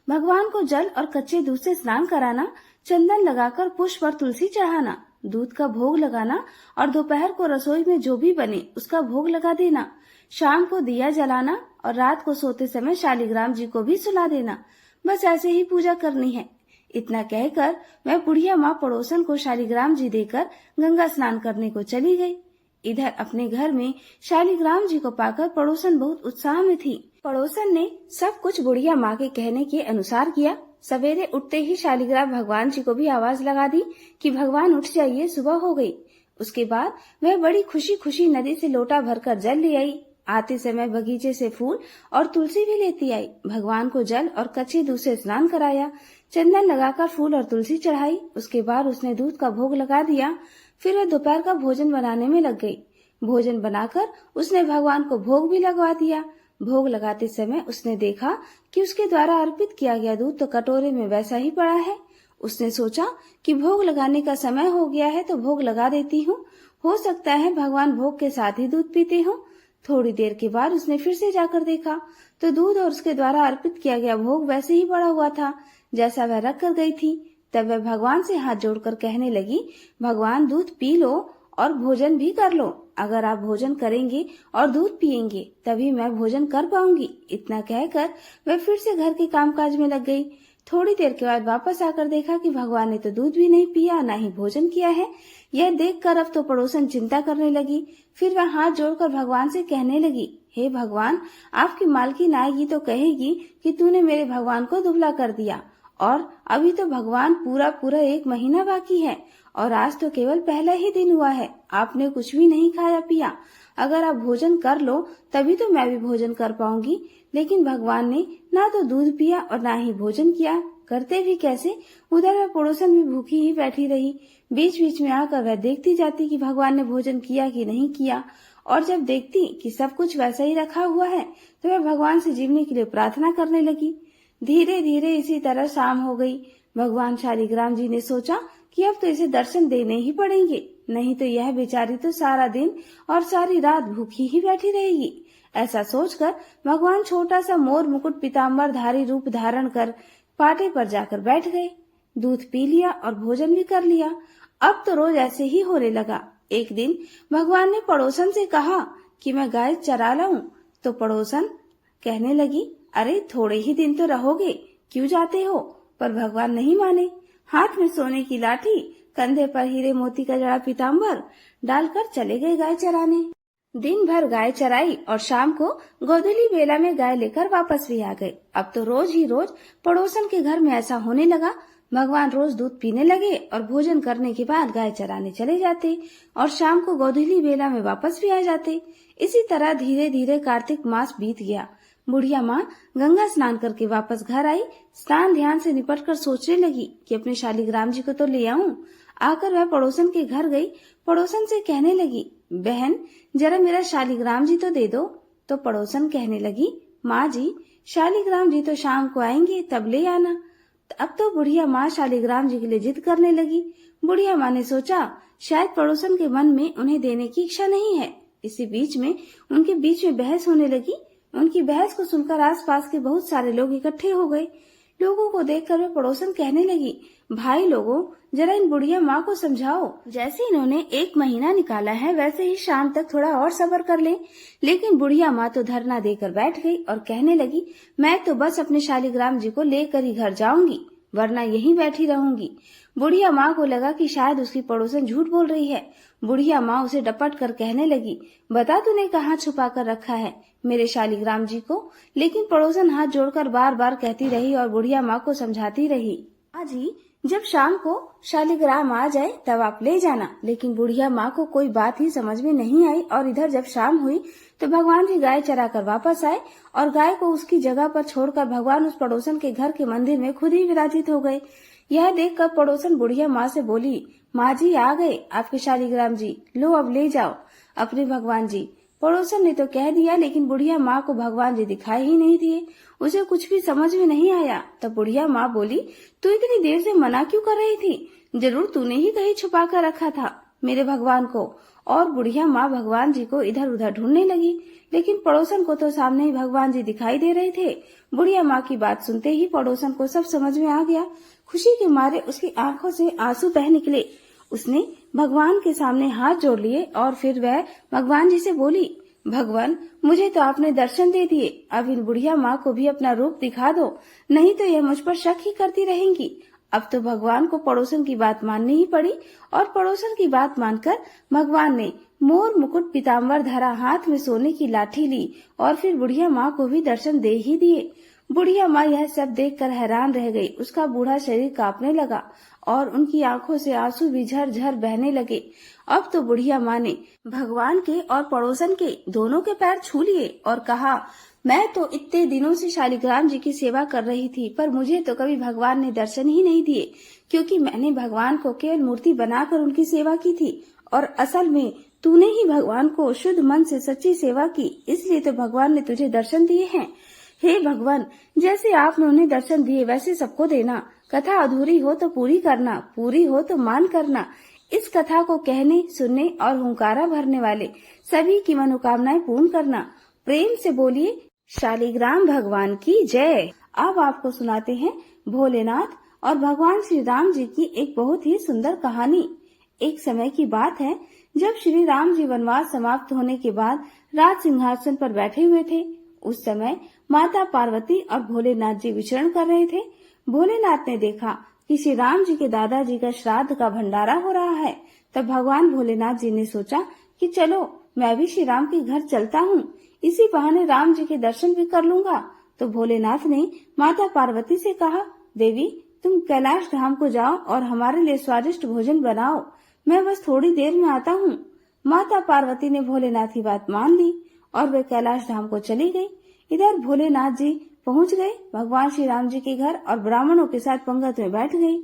भगवान को जल और कच्चे दूध से स्नान कराना, चंदन लगाकर पुष्प और तुलसी चढ़ाना, दूध का भोग लगाना और दोपहर को रसोई में जो भी बने उसका भोग लगा देना, शाम को दिया जलाना और रात को सोते समय शालिग्राम जी को भी सुला देना। बस ऐसे ही पूजा करनी है। इतना कहकर वह बुढ़िया माँ पड़ोसन को शालिग्राम जी देकर गंगा स्नान करने को चली गई। इधर अपने घर में शालिग्राम जी को पाकर पड़ोसन बहुत उत्साह में थी। पड़ोसन ने सब कुछ बुढ़िया माँ के कहने के अनुसार किया। सवेरे उठते ही शालिग्राम भगवान जी को भी आवाज लगा दी कि भगवान उठ जाइए, सुबह हो गई। उसके बाद वह बड़ी खुशी खुशी नदी से लोटा भरकर जल ले आई। आते समय बगीचे से फूल और तुलसी भी लेती आई। भगवान को जल और कच्चे दूध से स्नान कराया, चंदन लगाकर फूल और तुलसी चढ़ाई। उसके बाद उसने दूध का भोग लगा दिया। फिर वह दोपहर का भोजन बनाने में लग गई। भोजन बनाकर उसने भगवान को भोग भी लगवा दिया। भोग लगाते समय उसने देखा कि उसके द्वारा अर्पित किया गया दूध तो कटोरे में वैसा ही पड़ा है। उसने सोचा कि भोग लगाने का समय हो गया है तो भोग लगा देती हूँ, हो सकता है भगवान भोग के साथ ही दूध पीते हो। थोड़ी देर के बाद उसने फिर से जाकर देखा तो दूध और उसके द्वारा अर्पित किया गया भोग वैसे ही पड़ा हुआ था जैसा वह रख कर गई थी। तब वह भगवान से हाथ जोड़कर कहने लगी, भगवान, दूध पी लो और भोजन भी कर लो। अगर आप भोजन करेंगे और दूध पिएंगे तभी मैं भोजन कर पाऊंगी। इतना कहकर वह फिर से घर के कामकाज में लग गई। थोड़ी देर के बाद वापस आकर देखा कि भगवान ने तो दूध भी नहीं पिया, ना ही भोजन किया है। यह देखकर अब तो पड़ोसन चिंता करने लगी। फिर वह हाथ जोड़कर भगवान से कहने लगी, हे भगवान, आपकी मालकिन आएगी तो कहेगी कि तूने मेरे भगवान को दुबला कर दिया, और अभी तो भगवान पूरा पूरा 1 महीना बाकी है, और आज तो केवल पहला ही दिन हुआ है। आपने कुछ भी नहीं खाया पिया। अगर आप भोजन कर लो तभी तो मैं भी भोजन कर पाऊंगी। लेकिन भगवान ने ना तो दूध पिया और ना ही भोजन किया। करते भी कैसे? उधर वह पड़ोसन भी भूखी ही बैठी रही। बीच बीच में आकर वह देखती जाती कि भगवान ने भोजन किया कि नहीं किया, और जब देखती कि सब कुछ वैसा ही रखा हुआ है तो वह भगवान से जीवने के लिए प्रार्थना करने लगी। धीरे धीरे इसी तरह शाम हो गई। भगवान शालिग्राम जी ने सोचा कि अब तो इसे दर्शन देने ही पड़ेंगे, नहीं तो यह बेचारी तो सारा दिन और सारी रात भूखी ही बैठी रहेगी। ऐसा सोचकर भगवान छोटा सा मोर मुकुट पीताम्बर धारी रूप धारण कर पाटे पर जाकर बैठ गए। दूध पी लिया और भोजन भी कर लिया। अब तो रोज ऐसे ही होने लगा। एक दिन भगवान ने पड़ोसन से कहा कि मैं गाय चरा लाऊं, तो पड़ोसन कहने लगी, अरे थोड़े ही दिन तो रहोगे, क्यों जाते हो? पर भगवान नहीं माने। हाथ में सोने की लाठी, कंधे पर हीरे मोती का जड़ा पीताम्बर डालकर चले गए गाय चराने। दिन भर गाय चराई और शाम को गोधूली बेला में गाय लेकर वापस भी आ गए। अब तो रोज ही रोज पड़ोसन के घर में ऐसा होने लगा। भगवान रोज दूध पीने लगे और भोजन करने के बाद गाय चराने चले जाते और शाम को गोधूली बेला में वापस भी आ जाते। इसी तरह धीरे धीरे कार्तिक मास बीत गया। बुढ़िया माँ गंगा स्नान करके वापस घर आई। स्नान ध्यान से निपट कर सोचने लगी कि अपने शालिग्राम जी को तो ले आऊं। आकर वह पड़ोसन के घर गई। पड़ोसन से कहने लगी, बहन जरा मेरा शालिग्राम जी तो दे दो। तो पड़ोसन कहने लगी, माँ जी शालिग्राम जी तो शाम को आएंगे, तब ले आना। अब तो बुढ़िया माँ शालिग्राम जी के लिए जिद करने लगी। बुढ़िया माँ ने सोचा शायद पड़ोसन के मन में उन्हें देने की इच्छा नहीं है। इसी बीच में उनके बीच में बहस होने लगी। उनकी बहस को सुनकर आसपास के बहुत सारे लोग इकट्ठे हो गए। लोगों को देखकर वह पड़ोसन कहने लगी, भाई लोगों, जरा इन बुढ़िया माँ को समझाओ। जैसे इन्होंने 1 महीना निकाला है वैसे ही शाम तक थोड़ा और सब्र कर ले। लेकिन बुढ़िया माँ तो धरना देकर बैठ गई और कहने लगी, मैं तो बस अपने शालिग्राम जी को लेकर ही घर जाऊंगी, वरना यहीं बैठी रहूंगी। बुढ़िया माँ को लगा कि शायद उसकी पड़ोसन झूठ बोल रही है। बुढ़िया माँ उसे डपट कर कहने लगी, बता तूने कहाँ छुपा कर रखा है मेरे शालिग्राम जी को? लेकिन पड़ोसन हाथ जोड़कर बार बार कहती रही और बुढ़िया माँ को समझाती रही, जी जब शाम को शालिग्राम आ जाए तब आप ले जाना। लेकिन बुढ़िया माँ को कोई बात ही समझ में नहीं आई। और इधर जब शाम हुई तो भगवान जी गाय चरा कर वापस आए और गाय को उसकी जगह पर छोड़कर भगवान उस पड़ोसन के घर के मंदिर में खुद ही विराजित हो गए। यह देखकर पड़ोसन बुढ़िया माँ से बोली, माँ जी आ गए आपके शालिग्राम जी, लो अब ले जाओ अपने भगवान जी। पड़ोसन ने तो कह दिया, लेकिन बुढ़िया माँ को भगवान जी दिखाई ही नहीं दिए। उसे कुछ भी समझ में नहीं आया। तब बुढ़िया माँ बोली, तू इतनी देर से मना क्यों कर रही थी? जरूर तूने ही कहीं छुपा कर रखा था मेरे भगवान को। और बुढ़िया माँ भगवान जी को इधर उधर ढूंढने लगी, लेकिन पड़ोसन को तो सामने ही भगवान जी दिखाई दे रहे थे। बुढ़िया माँ की बात सुनते ही पड़ोसन को सब समझ में आ गया। खुशी के मारे उसकी आंखों से आंसू बह निकले। उसने भगवान के सामने हाथ जोड़ लिए और फिर वह भगवान जी से बोली, भगवान मुझे तो आपने दर्शन दे दिए, अब इन बुढ़िया माँ को भी अपना रूप दिखा दो, नहीं तो यह मुझ पर शक ही करती रहेंगी। अब तो भगवान को पड़ोसन की बात माननी ही पड़ी और पड़ोसन की बात मानकर भगवान ने मोर मुकुट पीताम्बर धरा हाथ में सोने की लाठी ली और फिर बुढ़िया माँ को भी दर्शन दे ही दिए। बुढ़िया माँ यह सब देखकर हैरान रह गई। उसका बूढ़ा शरीर कांपने लगा और उनकी आंखों से आंसू भी झरझर बहने लगे। अब तो बुढ़िया माँ ने भगवान के और पड़ोसन के दोनों के पैर छू लिए और कहा, मैं तो इतने दिनों से शालिग्राम जी की सेवा कर रही थी, पर मुझे तो कभी भगवान ने दर्शन ही नहीं दिए, क्योंकि मैंने भगवान को केवल मूर्ति बनाकर उनकी सेवा की थी और असल में तूने ही भगवान को शुद्ध मन से सच्ची सेवा की, इसलिए तो भगवान ने तुझे दर्शन दिए हैं। हे भगवान, जैसे आपने उन्हें दर्शन दिए वैसे सबको देना। कथा अधूरी हो तो पूरी करना, पूरी हो तो मान करना। इस कथा को कहने, सुनने और हुंकारा भरने वाले सभी की मनोकामनाएं पूर्ण करना। प्रेम से बोलिए शालिग्राम भगवान की जय। अब आपको सुनाते हैं भोलेनाथ और भगवान श्री राम जी की एक बहुत ही सुंदर कहानी। एक समय की बात है जब श्री राम जी वनवास समाप्त होने के बाद राज सिंहासन पर बैठे हुए थे। उस समय माता पार्वती और भोलेनाथ जी विचरण कर रहे थे। भोलेनाथ ने देखा कि श्री राम जी के दादाजी का श्राद्ध का भंडारा हो रहा है। तब भगवान भोलेनाथ जी ने सोचा कि चलो मैं भी श्री राम के घर चलता हूँ, इसी बहाने राम जी के दर्शन भी कर लूंगा। तो भोलेनाथ ने माता पार्वती से कहा, देवी तुम कैलाश धाम को जाओ और हमारे लिए स्वादिष्ट भोजन बनाओ, मैं बस थोड़ी देर में आता हूँ। माता पार्वती ने भोलेनाथ की बात मान ली और वे कैलाश धाम को चली गई। इधर भोलेनाथ जी पहुँच गए भगवान श्री राम जी के घर और ब्राह्मणों के साथ पंगत में बैठ गई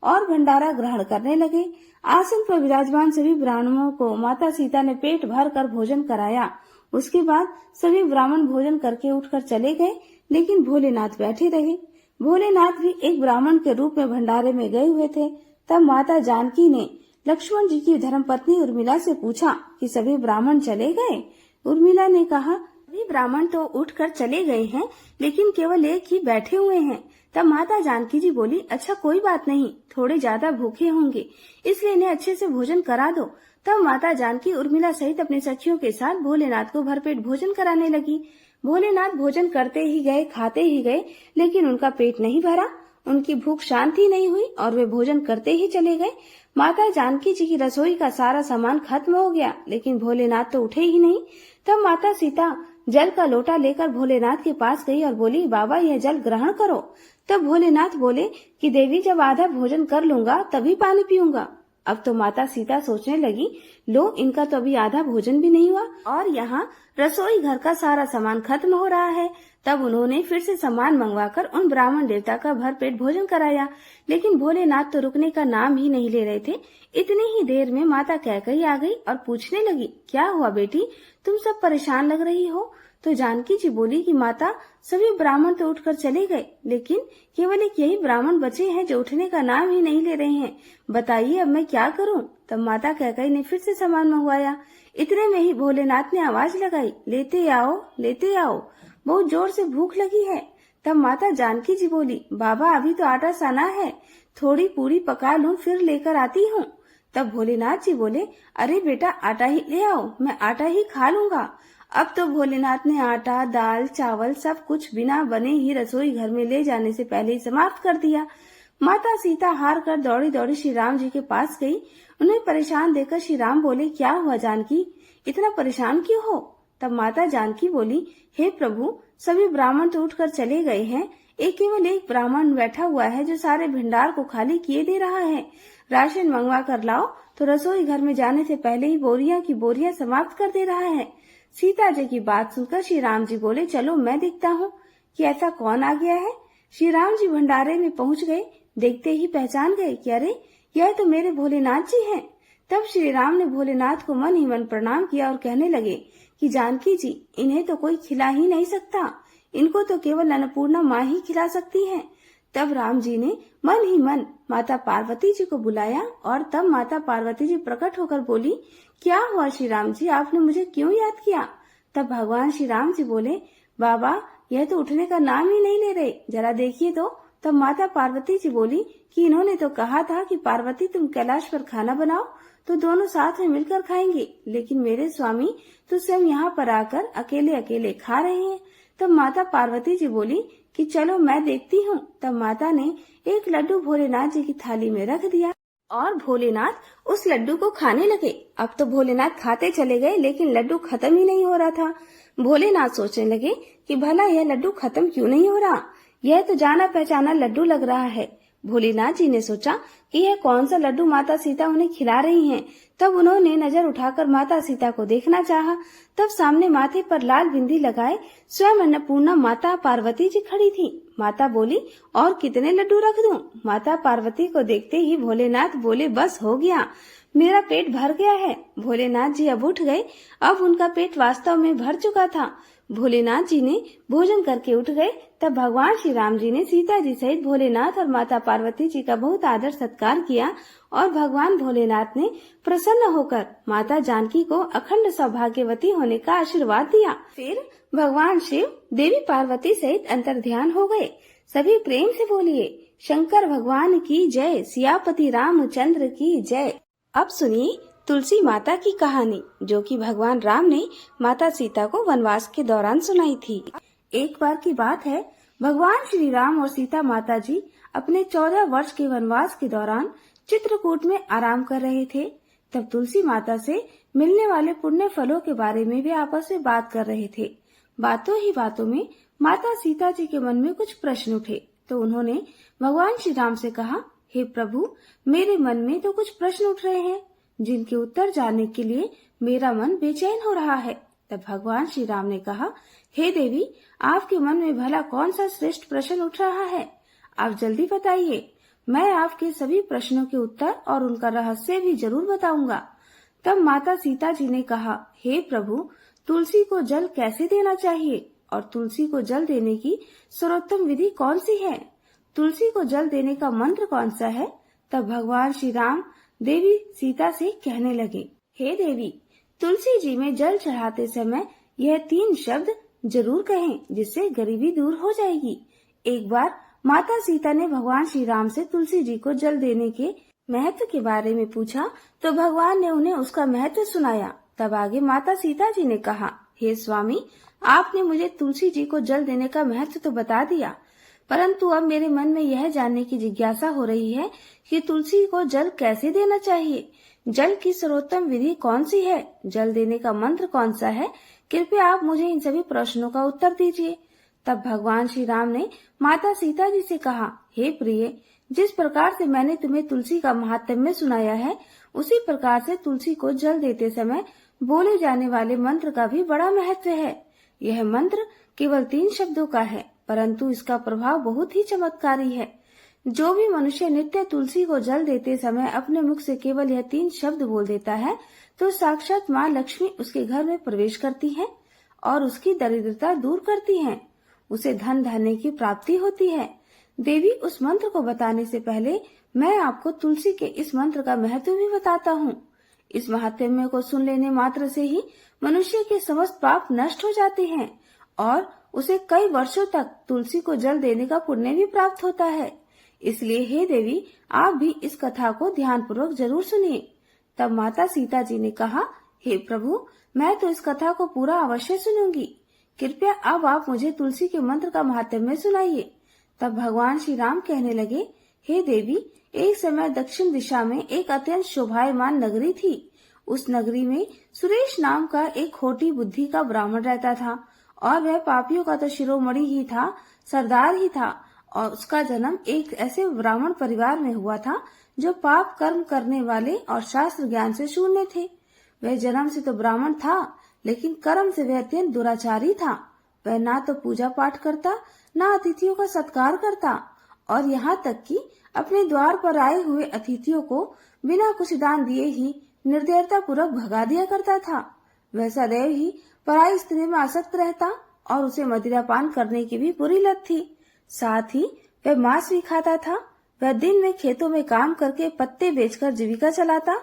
और भंडारा ग्रहण करने लगे। आसन पर विराजमान सभी ब्राह्मणों को माता सीता ने पेट भर कर भोजन कराया। उसके बाद सभी ब्राह्मण भोजन करके उठकर चले गए, लेकिन भोलेनाथ बैठे रहे। भोलेनाथ भी एक ब्राह्मण के रूप में भंडारे में गए हुए थे। तब माता जानकी ने लक्ष्मण जी की धर्मपत्नी उर्मिला से पूछा कि सभी ब्राह्मण चले गए। उर्मिला ने कहा, सभी ब्राह्मण तो उठकर चले गए हैं, लेकिन केवल एक ही बैठे हुए हैं। तब माता जानकी जी बोली, अच्छा कोई बात नहीं, थोड़े ज्यादा भूखे होंगे, इसलिए इन्हें अच्छे से भोजन करा दो। तब माता जानकी उर्मिला सहित अपनी सखियों के साथ भोलेनाथ को भरपेट भोजन कराने लगी। भोलेनाथ भोजन करते ही गए, खाते ही गए, लेकिन उनका पेट नहीं भरा, उनकी भूख शांत ही नहीं हुई और वे भोजन करते ही चले गए। माता जानकी जी की रसोई का सारा सामान खत्म हो गया, लेकिन भोलेनाथ तो उठे ही नहीं। तब माता सीता जल का लोटा लेकर भोलेनाथ के पास गई और बोली, बाबा यह जल ग्रहण करो। तब भोलेनाथ बोले कि देवी जब आधा भोजन कर लूंगा तभी पानी पीऊंगा। अब तो माता सीता सोचने लगी, लो इनका तो अभी आधा भोजन भी नहीं हुआ और यहाँ रसोई घर का सारा सामान खत्म हो रहा है। तब उन्होंने फिर से सामान मंगवाकर उन ब्राह्मण देवता का भरपेट भोजन कराया, लेकिन भोलेनाथ तो रुकने का नाम ही नहीं ले रहे थे। इतनी ही देर में माता कैकेयी आ गई और पूछने लगी, क्या हुआ बेटी, तुम सब परेशान लग रही हो। तो जानकी जी बोली कि माता सभी ब्राह्मण तो उठकर चले गए, लेकिन केवल एक यही ब्राह्मण बचे हैं जो उठने का नाम ही नहीं ले रहे हैं, बताइए अब मैं क्या करूं। तब माता कैकेयी ने फिर से सामान मंगवाया। इतने में ही भोलेनाथ ने आवाज लगाई, लेते आओ लेते आओ, बहुत जोर से भूख लगी है। तब माता जानकी जी बोली, बाबा अभी तो आटा साना है, थोड़ी पूरी पका लूं फिर लेकर आती हूँ। तब भोलेनाथ जी बोले, अरे बेटा आटा ही ले आओ, मैं आटा ही खा लूंगा। अब तो भोलेनाथ ने आटा, दाल, चावल सब कुछ बिना बने ही रसोई घर में ले जाने से पहले ही समाप्त कर दिया। माता सीता हार कर दौड़ी दौड़ी श्री राम जी के पास गई। उन्हें परेशान देखकर श्री राम बोले, क्या हुआ जानकी, इतना परेशान क्यों हो। तब माता जानकी बोली, हे प्रभु सभी ब्राह्मण तो उठकर चले गए हैं, केवल एक ब्राह्मण बैठा हुआ है जो सारे भंडार को खाली किए दे रहा है। राशन मंगवा कर लाओ तो रसोई घर में जाने से पहले ही बोरियां की बोरियां समाप्त कर दे रहा है। सीता जी की बात सुनकर श्री राम जी बोले, चलो मैं देखता हूँ कि ऐसा कौन आ गया है। श्री राम जी भंडारे में पहुँच गए, देखते ही पहचान गए कि अरे यह तो मेरे भोलेनाथ जी हैं। तब श्री राम ने भोलेनाथ को मन ही मन प्रणाम किया और कहने लगे कि जानकी जी इन्हें तो कोई खिला ही नहीं सकता, इनको तो केवल अन्नपूर्णा माँ ही खिला सकती है। तब राम जी ने मन ही मन माता पार्वती जी को बुलाया और तब माता पार्वती जी प्रकट होकर बोली, क्या हुआ श्री राम जी, आपने मुझे क्यों याद किया। तब भगवान श्री राम जी बोले, बाबा यह तो उठने का नाम ही नहीं ले रहे, जरा देखिए तो। तब माता पार्वती जी बोली कि इन्होंने तो कहा था कि पार्वती तुम कैलाश पर खाना बनाओ तो दोनों साथ में मिलकर खाएंगे, लेकिन मेरे स्वामी तो स्वयं यहाँ पर आकर अकेले अकेले खा रहे हैं। तब माता पार्वती जी बोली कि चलो मैं देखती हूँ। तब माता ने एक लड्डू भोलेनाथ जी की थाली में रख दिया और भोलेनाथ उस लड्डू को खाने लगे। अब तो भोलेनाथ खाते चले गए, लेकिन लड्डू खत्म ही नहीं हो रहा था। भोलेनाथ सोचने लगे कि भला यह लड्डू खत्म क्यों नहीं हो रहा, यह तो जाना पहचाना लड्डू लग रहा है। भोलेनाथ जी ने सोचा कि यह कौन सा लड्डू माता सीता उन्हें खिला रही हैं। तब उन्होंने नजर उठाकर माता सीता को देखना चाहा। तब सामने माथे पर लाल बिंदी लगाए स्वयं अन्नपूर्णा माता पार्वती जी खड़ी थी। माता बोली, और कितने लड्डू रख दूं। माता पार्वती को देखते ही भोलेनाथ बोले, बस हो गया, मेरा पेट भर गया है। भोलेनाथ जी अब उठ गए। अब उनका पेट वास्तव में भर चुका था। भोलेनाथ जी ने भोजन करके उठ गए। तब भगवान श्री राम जी ने सीता जी सहित भोलेनाथ और माता पार्वती जी का बहुत आदर सत्कार किया और भगवान भोलेनाथ ने प्रसन्न होकर माता जानकी को अखंड सौभाग्यवती होने का आशीर्वाद दिया। फिर भगवान शिव देवी पार्वती सहित अंतर्ध्यान हो गए। सभी प्रेम से बोलिए, शंकर भगवान की जय, सियापति रामचंद्र की जय। अब सुनिए तुलसी माता की कहानी, जो कि भगवान राम ने माता सीता को वनवास के दौरान सुनाई थी। एक बार की बात है, भगवान श्री राम और सीता माता जी अपने 14 वर्ष के वनवास के दौरान चित्रकूट में आराम कर रहे थे। तब तुलसी माता से मिलने वाले पुण्य फलों के बारे में वे आपस में बात कर रहे थे। बातों ही बातों में माता सीता जी के मन में कुछ प्रश्न उठे, तो उन्होंने भगवान श्री राम से कहा, हे प्रभु, मेरे मन में तो कुछ प्रश्न उठ रहे हैं जिनके उत्तर जानने के लिए मेरा मन बेचैन हो रहा है। तब भगवान श्री राम ने कहा, हे देवी, आपके मन में भला कौन सा श्रेष्ठ प्रश्न उठ रहा है? आप जल्दी बताइए। मैं आपके सभी प्रश्नों के उत्तर और उनका रहस्य भी जरूर बताऊंगा। तब माता सीता जी ने कहा, हे प्रभु, तुलसी को जल कैसे देना चाहिए और तुलसी को जल देने की सर्वोत्तम विधि कौन सी है? तुलसी को जल देने का मंत्र कौन सा है? तब भगवान श्री राम देवी सीता से कहने लगे, हे देवी, तुलसी जी में जल चढ़ाते समय यह 3 शब्द जरूर कहें, जिससे गरीबी दूर हो जाएगी। एक बार माता सीता ने भगवान श्री राम से तुलसी जी को जल देने के महत्व के बारे में पूछा, तो भगवान ने उन्हें उसका महत्व सुनाया। तब आगे माता सीता जी ने कहा, हे स्वामी, आपने मुझे तुलसी जी को जल देने का महत्व तो बता दिया, परंतु अब मेरे मन में यह जानने की जिज्ञासा हो रही है कि तुलसी को जल कैसे देना चाहिए। जल की सर्वोत्तम विधि कौन सी है? जल देने का मंत्र कौन सा है? कृपया आप मुझे इन सभी प्रश्नों का उत्तर दीजिए। तब भगवान श्री राम ने माता सीता जी से कहा, हे प्रिय, जिस प्रकार से मैंने तुम्हें तुलसी का महात्म्य सुनाया है, उसी प्रकार से तुलसी को जल देते समय बोले जाने वाले मंत्र का भी बड़ा महत्व है। यह मंत्र केवल 3 शब्दों का है, परंतु इसका प्रभाव बहुत ही चमत्कारी है। जो भी मनुष्य नित्य तुलसी को जल देते समय अपने मुख से केवल यह 3 शब्द बोल देता है, तो साक्षात माँ लक्ष्मी उसके घर में प्रवेश करती है और उसकी दरिद्रता दूर करती है। उसे धन धान्य की प्राप्ति होती है। देवी, उस मंत्र को बताने से पहले मैं आपको तुलसी के इस मंत्र का महत्व भी बताता हूँ। इस महात्म्य को सुन लेने मात्र से ही मनुष्य के समस्त पाप नष्ट हो जाते हैं और उसे कई वर्षों तक तुलसी को जल देने का पुण्य भी प्राप्त होता है। इसलिए हे देवी, आप भी इस कथा को ध्यान पूर्वक जरूर सुनिए। तब माता सीता जी ने कहा, हे प्रभु, मैं तो इस कथा को पूरा अवश्य सुनूंगी। कृपया अब आप मुझे तुलसी के मंत्र का महात्म्य सुनाइए। तब भगवान श्री राम कहने लगे, हे देवी, एक समय दक्षिण दिशा में एक अत्यंत शोभायमान नगरी थी। उस नगरी में सुरेश नाम का एक खोटी बुद्धि का ब्राह्मण रहता था और वह पापियों का तो शिरोमणि ही था, सरदार ही था। और उसका जन्म एक ऐसे ब्राह्मण परिवार में हुआ था जो पाप कर्म करने वाले और शास्त्र ज्ञान से शून्य थे। वह जन्म से तो ब्राह्मण था, लेकिन कर्म से वह अत्यंत दुराचारी था। वह ना तो पूजा पाठ करता, ना अतिथियों का सत्कार करता और यहाँ तक कि अपने द्वार पर आए हुए अतिथियों को बिना कुछ दान दिए ही निर्दयता पूर्वक भगा दिया करता था। वह सदैव ही पराई स्त्री में आसक्त रहता और उसे मदिरापान करने की भी बुरी लत थी। साथ ही वह मांस भी खाता था। वह दिन में खेतों में काम करके पत्ते बेचकर जीविका चलाता,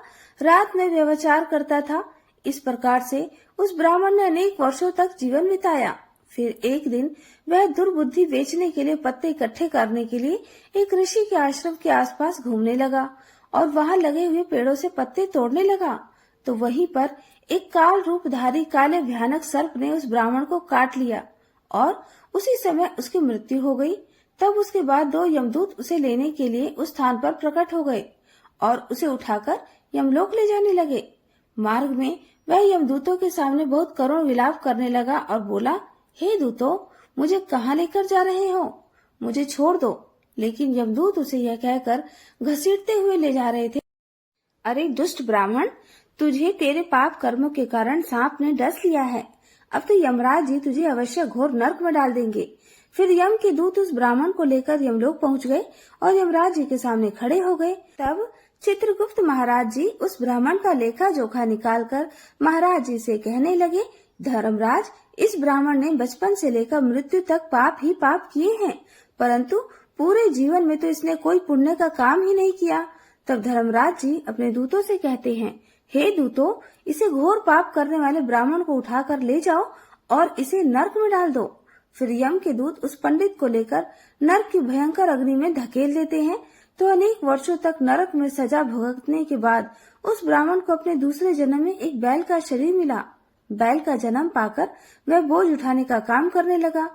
रात में व्यभिचार करता था। इस प्रकार से उस ब्राह्मण ने अनेक वर्षों तक जीवन बिताया। फिर एक दिन वह दुर्बुद्धि बेचने के लिए पत्ते इकट्ठे करने के लिए एक ऋषि के आश्रम के आसपास घूमने लगा और वहां लगे हुए पेड़ों से पत्ते तोड़ने लगा। तो वहीं पर एक काल रूपधारी काले भयानक सर्प ने उस ब्राह्मण को काट लिया और उसी समय उसकी मृत्यु हो गई। तब उसके बाद 2 यमदूत उसे लेने के लिए उस स्थान पर प्रकट हो गए और उसे उठाकर यमलोक ले जाने लगे। मार्ग में वह यमदूतों के सामने बहुत करुण विलाप करने लगा और बोला, हे दूतों, मुझे कहाँ लेकर जा रहे हो? मुझे छोड़ दो। लेकिन यमदूत उसे यह कहकर घसीटते हुए ले जा रहे थे, अरे दुष्ट ब्राह्मण, तुझे तेरे पाप कर्मों के कारण सांप ने डस लिया है। अब तो यमराज जी तुझे अवश्य घोर नरक में डाल देंगे। फिर यम के दूत उस ब्राह्मण को लेकर यमलोक पहुंच गए और यमराज जी के सामने खड़े हो गए। तब चित्रगुप्त महाराज जी उस ब्राह्मण का लेखा जोखा निकालकर महाराज जी से कहने लगे, धर्मराज, इस ब्राह्मण ने बचपन से लेकर मृत्यु तक पाप ही पाप किए हैं, परंतु पूरे जीवन में तो इसने कोई पुण्य का काम ही नहीं किया। तब धर्मराज जी अपने दूतों से कहते हैं, हे दूतों, इसे घोर पाप करने वाले ब्राह्मण को उठाकर ले जाओ और इसे नरक में डाल दो। फिर यम के दूत उस पंडित को लेकर नरक की भयंकर अग्नि में धकेल देते हैं। तो अनेक वर्षों तक नरक में सजा भुगतने के बाद उस ब्राह्मण को अपने दूसरे जन्म में एक बैल का शरीर मिला। बैल का जन्म पाकर वह बोझ उठाने का काम करने लगा।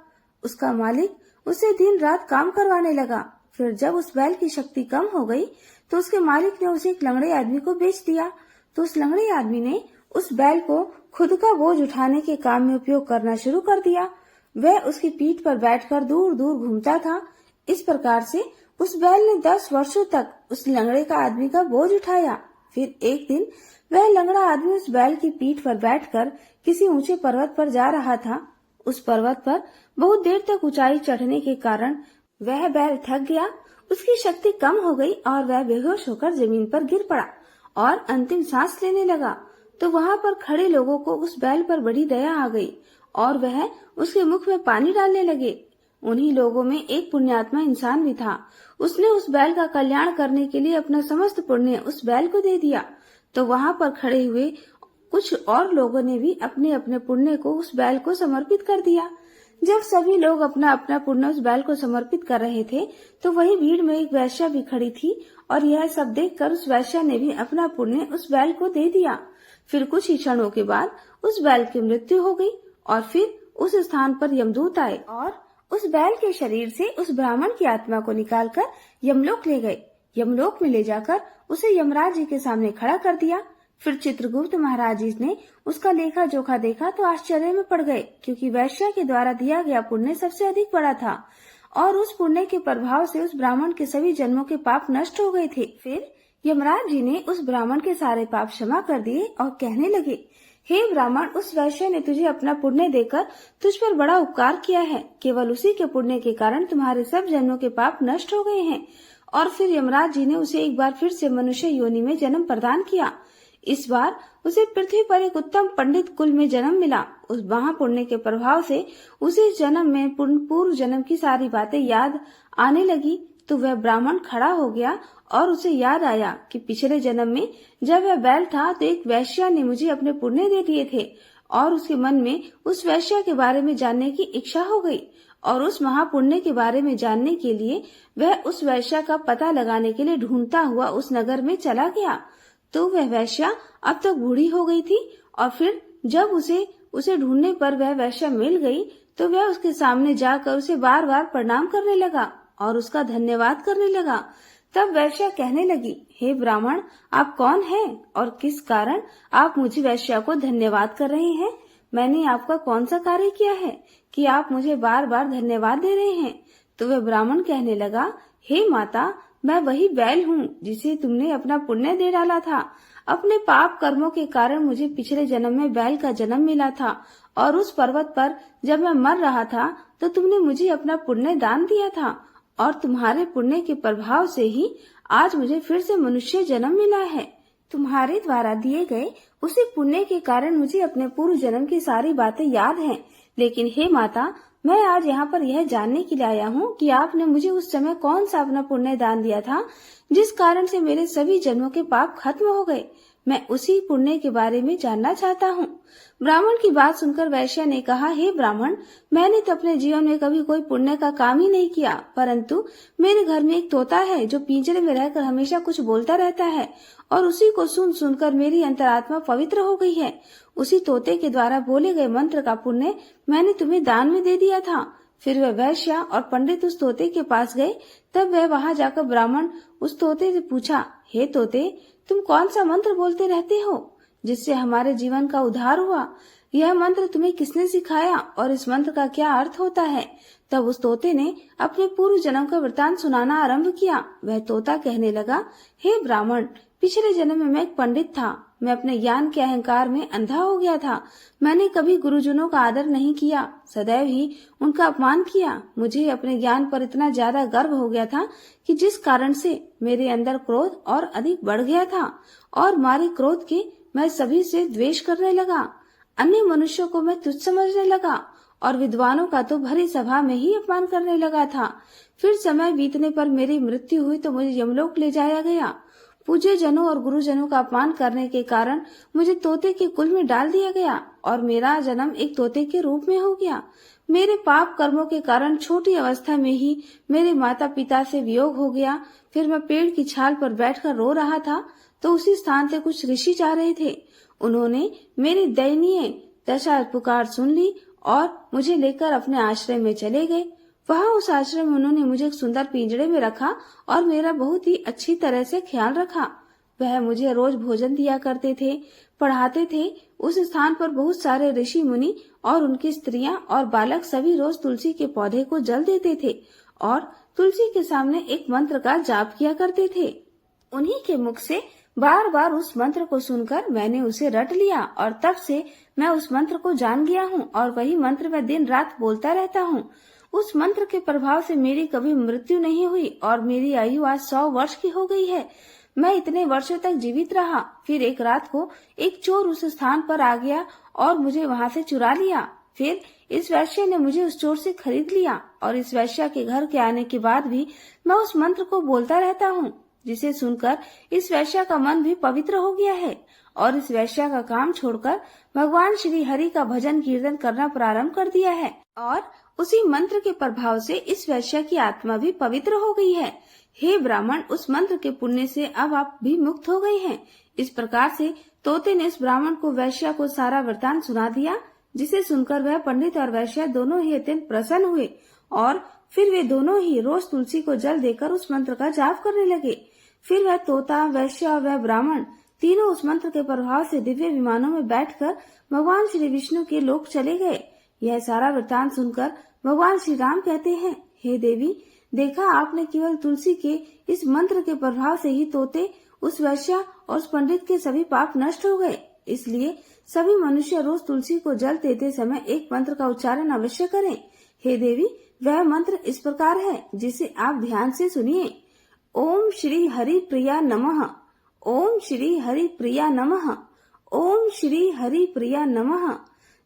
उसका मालिक उसे दिन रात काम करवाने लगा। फिर जब उस बैल की शक्ति कम हो गई तो उसके मालिक ने उसे एक लंगड़े आदमी को बेच दिया। तो उस लंगड़े आदमी ने उस बैल को खुद का बोझ उठाने के काम में उपयोग करना शुरू कर दिया। वह उसकी पीठ पर बैठकर दूर दूर घूमता था। इस प्रकार से उस बैल ने 10 वर्षों तक उस लंगड़े का आदमी का बोझ उठाया। फिर एक दिन वह लंगड़ा आदमी उस बैल की पीठ पर बैठकर किसी ऊंचे पर्वत पर जा रहा था। उस पर्वत पर बहुत देर तक ऊंचाई चढ़ने के कारण वह बैल थक गया, उसकी शक्ति कम हो गई और वह बेहोश होकर जमीन पर गिर पड़ा और अंतिम सांस लेने लगा। तो वहां पर खड़े लोगों को उस बैल पर बड़ी दया आ गई और वह उसके मुख में पानी डालने लगे। उन्हीं लोगों में एक पुण्यात्मा इंसान भी था। उसने उस बैल का कल्याण करने के लिए अपना समस्त पुण्य उस बैल को दे दिया। तो वहां पर खड़े हुए कुछ और लोगों ने भी अपने अपने पुण्य को उस बैल को समर्पित कर दिया। जब सभी लोग अपना अपना पुण्य उस बैल को समर्पित कर रहे थे तो वही भीड़ में एक वैश्या भी खड़ी थी और यह सब देखकर उस वैश्या ने भी अपना पुण्य उस बैल को दे दिया। फिर कुछ ही क्षणों के बाद उस बैल की मृत्यु हो गई और फिर उस स्थान पर यमदूत आए और उस बैल के शरीर से उस ब्राह्मण की आत्मा को निकालकर यमलोक ले गए। यमलोक में ले जाकर उसे यमराज जी के सामने खड़ा कर दिया। फिर चित्रगुप्त महाराज जी ने उसका लेखा जोखा देखा तो आश्चर्य में पड़ गए, क्योंकि वैश्या के द्वारा दिया गया पुण्य सबसे अधिक बड़ा था और उस पुण्य के प्रभाव से उस ब्राह्मण के सभी जन्मों के पाप नष्ट हो गए थे। फिर यमराज जी ने उस ब्राह्मण के सारे पाप क्षमा कर दिए और कहने लगे, हे ब्राह्मण, उस वैश्य ने तुझे अपना पुण्य देकर तुझ पर बड़ा उपकार किया है। केवल उसी के पुण्य के कारण तुम्हारे सब जन्मों के पाप नष्ट हो गए हैं। और फिर यमराज जी ने उसे एक बार फिर से मनुष्य योनि में जन्म प्रदान किया। इस बार उसे पृथ्वी पर एक उत्तम पंडित कुल में जन्म मिला। उस महापुण्य के प्रभाव से उसे जन्म में पूर्व जन्म की सारी बातें याद आने लगी। तो वह ब्राह्मण खड़ा हो गया और उसे याद आया कि पिछले जन्म में जब वह बैल था तो एक वैश्या ने मुझे अपने पुण्य दे दिए थे और उसके मन में उस वैश्या के बारे में जानने की इच्छा हो गई और उस महापुण्य के बारे में जानने के लिए वह उस वैश्या का पता लगाने के लिए ढूंढता हुआ उस नगर में चला गया। तो वह वैश्या अब तक बूढ़ी हो गई थी और फिर जब उसे ढूंढने पर वह वैश्या मिल गई तो वह उसके सामने जाकर उसे बार बार प्रणाम करने लगा और उसका धन्यवाद करने लगा। तब वैश्या कहने लगी, हे ब्राह्मण, आप कौन हैं और किस कारण आप मुझे वैश्या को धन्यवाद कर रहे हैं? मैंने आपका कौन सा कार्य किया है कि आप मुझे बार बार धन्यवाद दे रहे हैं? तो वह ब्राह्मण कहने लगा, हे माता, मैं वही बैल हूँ जिसे तुमने अपना पुण्य दे डाला था। अपने पाप कर्मों के कारण मुझे पिछले जन्म में बैल का जन्म मिला था और उस पर्वत पर जब मैं मर रहा था तो तुमने मुझे अपना पुण्य दान दिया था और तुम्हारे पुण्य के प्रभाव से ही आज मुझे फिर से मनुष्य जन्म मिला है। तुम्हारे द्वारा दिए गए उसी पुण्य के कारण मुझे अपने पूर्व जन्म की सारी बातें याद हैं। लेकिन हे माता, मैं आज यहाँ पर यह जानने के लिए आया हूँ कि आपने मुझे उस समय कौन सा अपना पुण्य दान दिया था जिस कारण से मेरे सभी जन्मों के पाप खत्म हो गए। मैं उसी पुण्य के बारे में जानना चाहता हूँ। ब्राह्मण की बात सुनकर वैश्या ने कहा, हे ब्राह्मण, मैंने तो अपने जीवन में कभी कोई पुण्य का काम ही नहीं किया, परंतु मेरे घर में एक तोता है जो पिंजरे में रहकर हमेशा कुछ बोलता रहता है और उसी को सुनकर मेरी अंतरात्मा पवित्र हो गई है। उसी तोते के द्वारा बोले गए मंत्र का पुण्य मैंने तुम्हें दान में दे दिया था। फिर वह वैश्या और पंडित उस तोते के पास गए। तब वह वहां जाकर ब्राह्मण उस तोते से पूछा, हे तोते, तुम कौन सा मंत्र बोलते रहते हो जिससे हमारे जीवन का उद्धार हुआ? यह मंत्र तुम्हें किसने सिखाया और इस मंत्र का क्या अर्थ होता है? तब उस तोते ने अपने पूर्व जन्म का वृतांत सुनाना आरंभ किया। वह तोता कहने लगा, हे ब्राह्मण, पिछले जन्म में मैं एक पंडित था। मैं अपने ज्ञान के अहंकार में अंधा हो गया था। मैंने कभी गुरुजनों का आदर नहीं किया, सदैव ही उनका अपमान किया। मुझे अपने ज्ञान पर इतना ज्यादा गर्व हो गया था कि जिस कारण से मेरे अंदर क्रोध और अधिक बढ़ गया था और मारे क्रोध के मैं सभी से द्वेष करने लगा। अन्य मनुष्यों को मैं तुच्छ समझने लगा और विद्वानों का तो भरी सभा में ही अपमान करने लगा था। फिर समय बीतने पर मेरी मृत्यु हुई तो मुझे यमलोक ले जाया गया। पूज्य जनों और गुरुजनों का अपमान करने के कारण मुझे तोते के कुल में डाल दिया गया और मेरा जन्म एक तोते के रूप में हो गया। मेरे पाप कर्मों के कारण छोटी अवस्था में ही मेरे माता पिता से वियोग हो गया। फिर मैं पेड़ की छाल पर बैठकर रो रहा था तो उसी स्थान से कुछ ऋषि जा रहे थे। उन्होंने मेरी दयनीय दशा पुकार सुन ली और मुझे लेकर अपने आश्रय में चले गए। वहाँ उस आश्रम में उन्होंने मुझे एक सुंदर पिंजड़े में रखा और मेरा बहुत ही अच्छी तरह से ख्याल रखा। वह मुझे रोज भोजन दिया करते थे, पढ़ाते थे। उस स्थान पर बहुत सारे ऋषि मुनि और उनकी स्त्रियां और बालक सभी रोज तुलसी के पौधे को जल देते थे और तुलसी के सामने एक मंत्र का जाप किया करते थे। उन्हीं के मुख से बार बार उस मंत्र को सुनकर मैंने उसे रट लिया और तब से मैं उस मंत्र को जान गया हूँ और वही मंत्र मैं दिन रात बोलता रहता हूँ। उस मंत्र के प्रभाव से मेरी कभी मृत्यु नहीं हुई और मेरी आयु आज 100 वर्ष की हो गई है। मैं इतने वर्षों तक जीवित रहा। फिर एक रात को एक चोर उस स्थान पर आ गया और मुझे वहाँ से चुरा लिया। फिर इस वैश्य ने मुझे उस चोर से खरीद लिया और इस वैश्य के घर के आने के बाद भी मैं उस मंत्र को बोलता रहता हूँ, जिसे सुनकर इस वैश्य का मन भी पवित्र हो गया है और इस वैश्य का काम छोड़कर भगवान श्री हरि का भजन कीर्तन करना प्रारंभ कर दिया है और उसी मंत्र के प्रभाव से इस वैश्य की आत्मा भी पवित्र हो गई है। हे ब्राह्मण, उस मंत्र के पुण्य से अब आप भी मुक्त हो गए हैं। इस प्रकार से तोते ने इस ब्राह्मण को वैश्य को सारा वृतांत सुना दिया, जिसे सुनकर वह पंडित और वैश्य दोनों ही अत्यंत प्रसन्न हुए और फिर वे दोनों ही रोज तुलसी को जल देकर उस मंत्र का जाप करने लगे। फिर वह तोता, वैश्य और वह ब्राह्मण तीनों उस मंत्र के प्रभाव से दिव्य विमानों में बैठकर भगवान श्री विष्णु के लोक चले गए। यह सारा वृतांत सुनकर भगवान श्री राम कहते हैं, हे देवी, देखा आपने, केवल तुलसी के इस मंत्र के प्रभाव से ही तोते, उस वैश्य और उस पंडित के सभी पाप नष्ट हो गए। इसलिए सभी मनुष्य रोज तुलसी को जल देते समय एक मंत्र का उच्चारण अवश्य करें। हे देवी, वह मंत्र इस प्रकार है, जिसे आप ध्यान से सुनिए। ओम श्री हरि प्रिया नमः, ओम श्री हरि प्रिया नमः, ओम श्री हरि प्रिया नमः।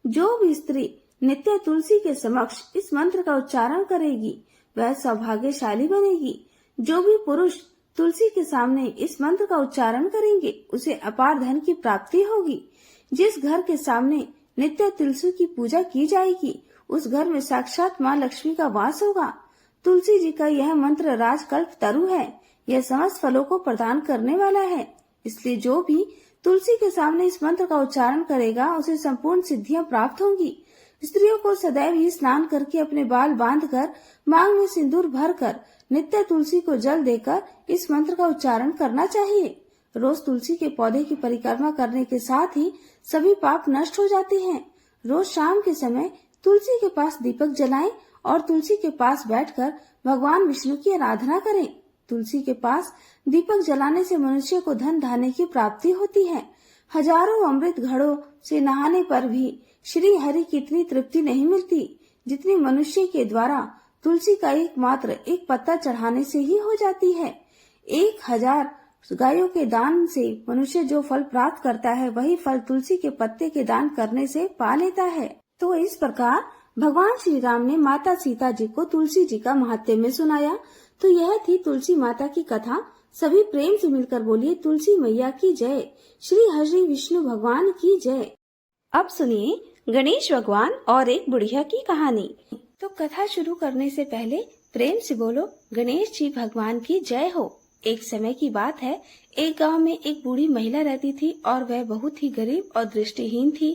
जो भी स्त्री नित्य तुलसी के समक्ष इस मंत्र का उच्चारण करेगी वह सौभाग्यशाली बनेगी। जो भी पुरुष तुलसी के सामने इस मंत्र का उच्चारण करेंगे उसे अपार धन की प्राप्ति होगी। जिस घर के सामने नित्य तुलसी की पूजा की जाएगी उस घर में साक्षात माँ लक्ष्मी का वास होगा। तुलसी जी का यह मंत्र राजकल्प तरु है। यह समस्त फलों को प्रदान करने वाला है। इसलिए जो भी तुलसी के सामने इस मंत्र का उच्चारण करेगा उसे संपूर्ण सिद्धियां प्राप्त होंगी। स्त्रियों को सदैव ही स्नान करके अपने बाल बांधकर मांग में सिंदूर भरकर नित्य तुलसी को जल देकर इस मंत्र का उच्चारण करना चाहिए। रोज तुलसी के पौधे की परिक्रमा करने के साथ ही सभी पाप नष्ट हो जाते हैं। रोज शाम के समय तुलसी के पास दीपक जलाएं और तुलसी के पास बैठकर भगवान विष्णु की आराधना करें। तुलसी के पास दीपक जलाने से मनुष्य को धन धान्य की प्राप्ति होती है। हजारों अमृत घड़ों से नहाने पर भी श्री हरि की इतनी तृप्ति नहीं मिलती जितनी मनुष्य के द्वारा तुलसी का एकमात्र एक पत्ता चढ़ाने से ही हो जाती है। 1000 गायों के दान से मनुष्य जो फल प्राप्त करता है वही फल तुलसी के पत्ते के दान करने से पा लेता है। तो इस प्रकार भगवान श्री राम ने माता सीता जी को तुलसी जी का महात्म्य सुनाया। तो यह थी तुलसी माता की कथा। सभी प्रेम से मिलकर बोलिए तुलसी मैया की जय, श्री हरि विष्णु भगवान की जय। अब सुनिए गणेश भगवान और एक बुढ़िया की कहानी। तो कथा शुरू करने से पहले प्रेम से बोलो गणेश जी भगवान की जय हो। एक समय की बात है, एक गांव में एक बूढ़ी महिला रहती थी और वह बहुत ही गरीब और दृष्टिहीन थी।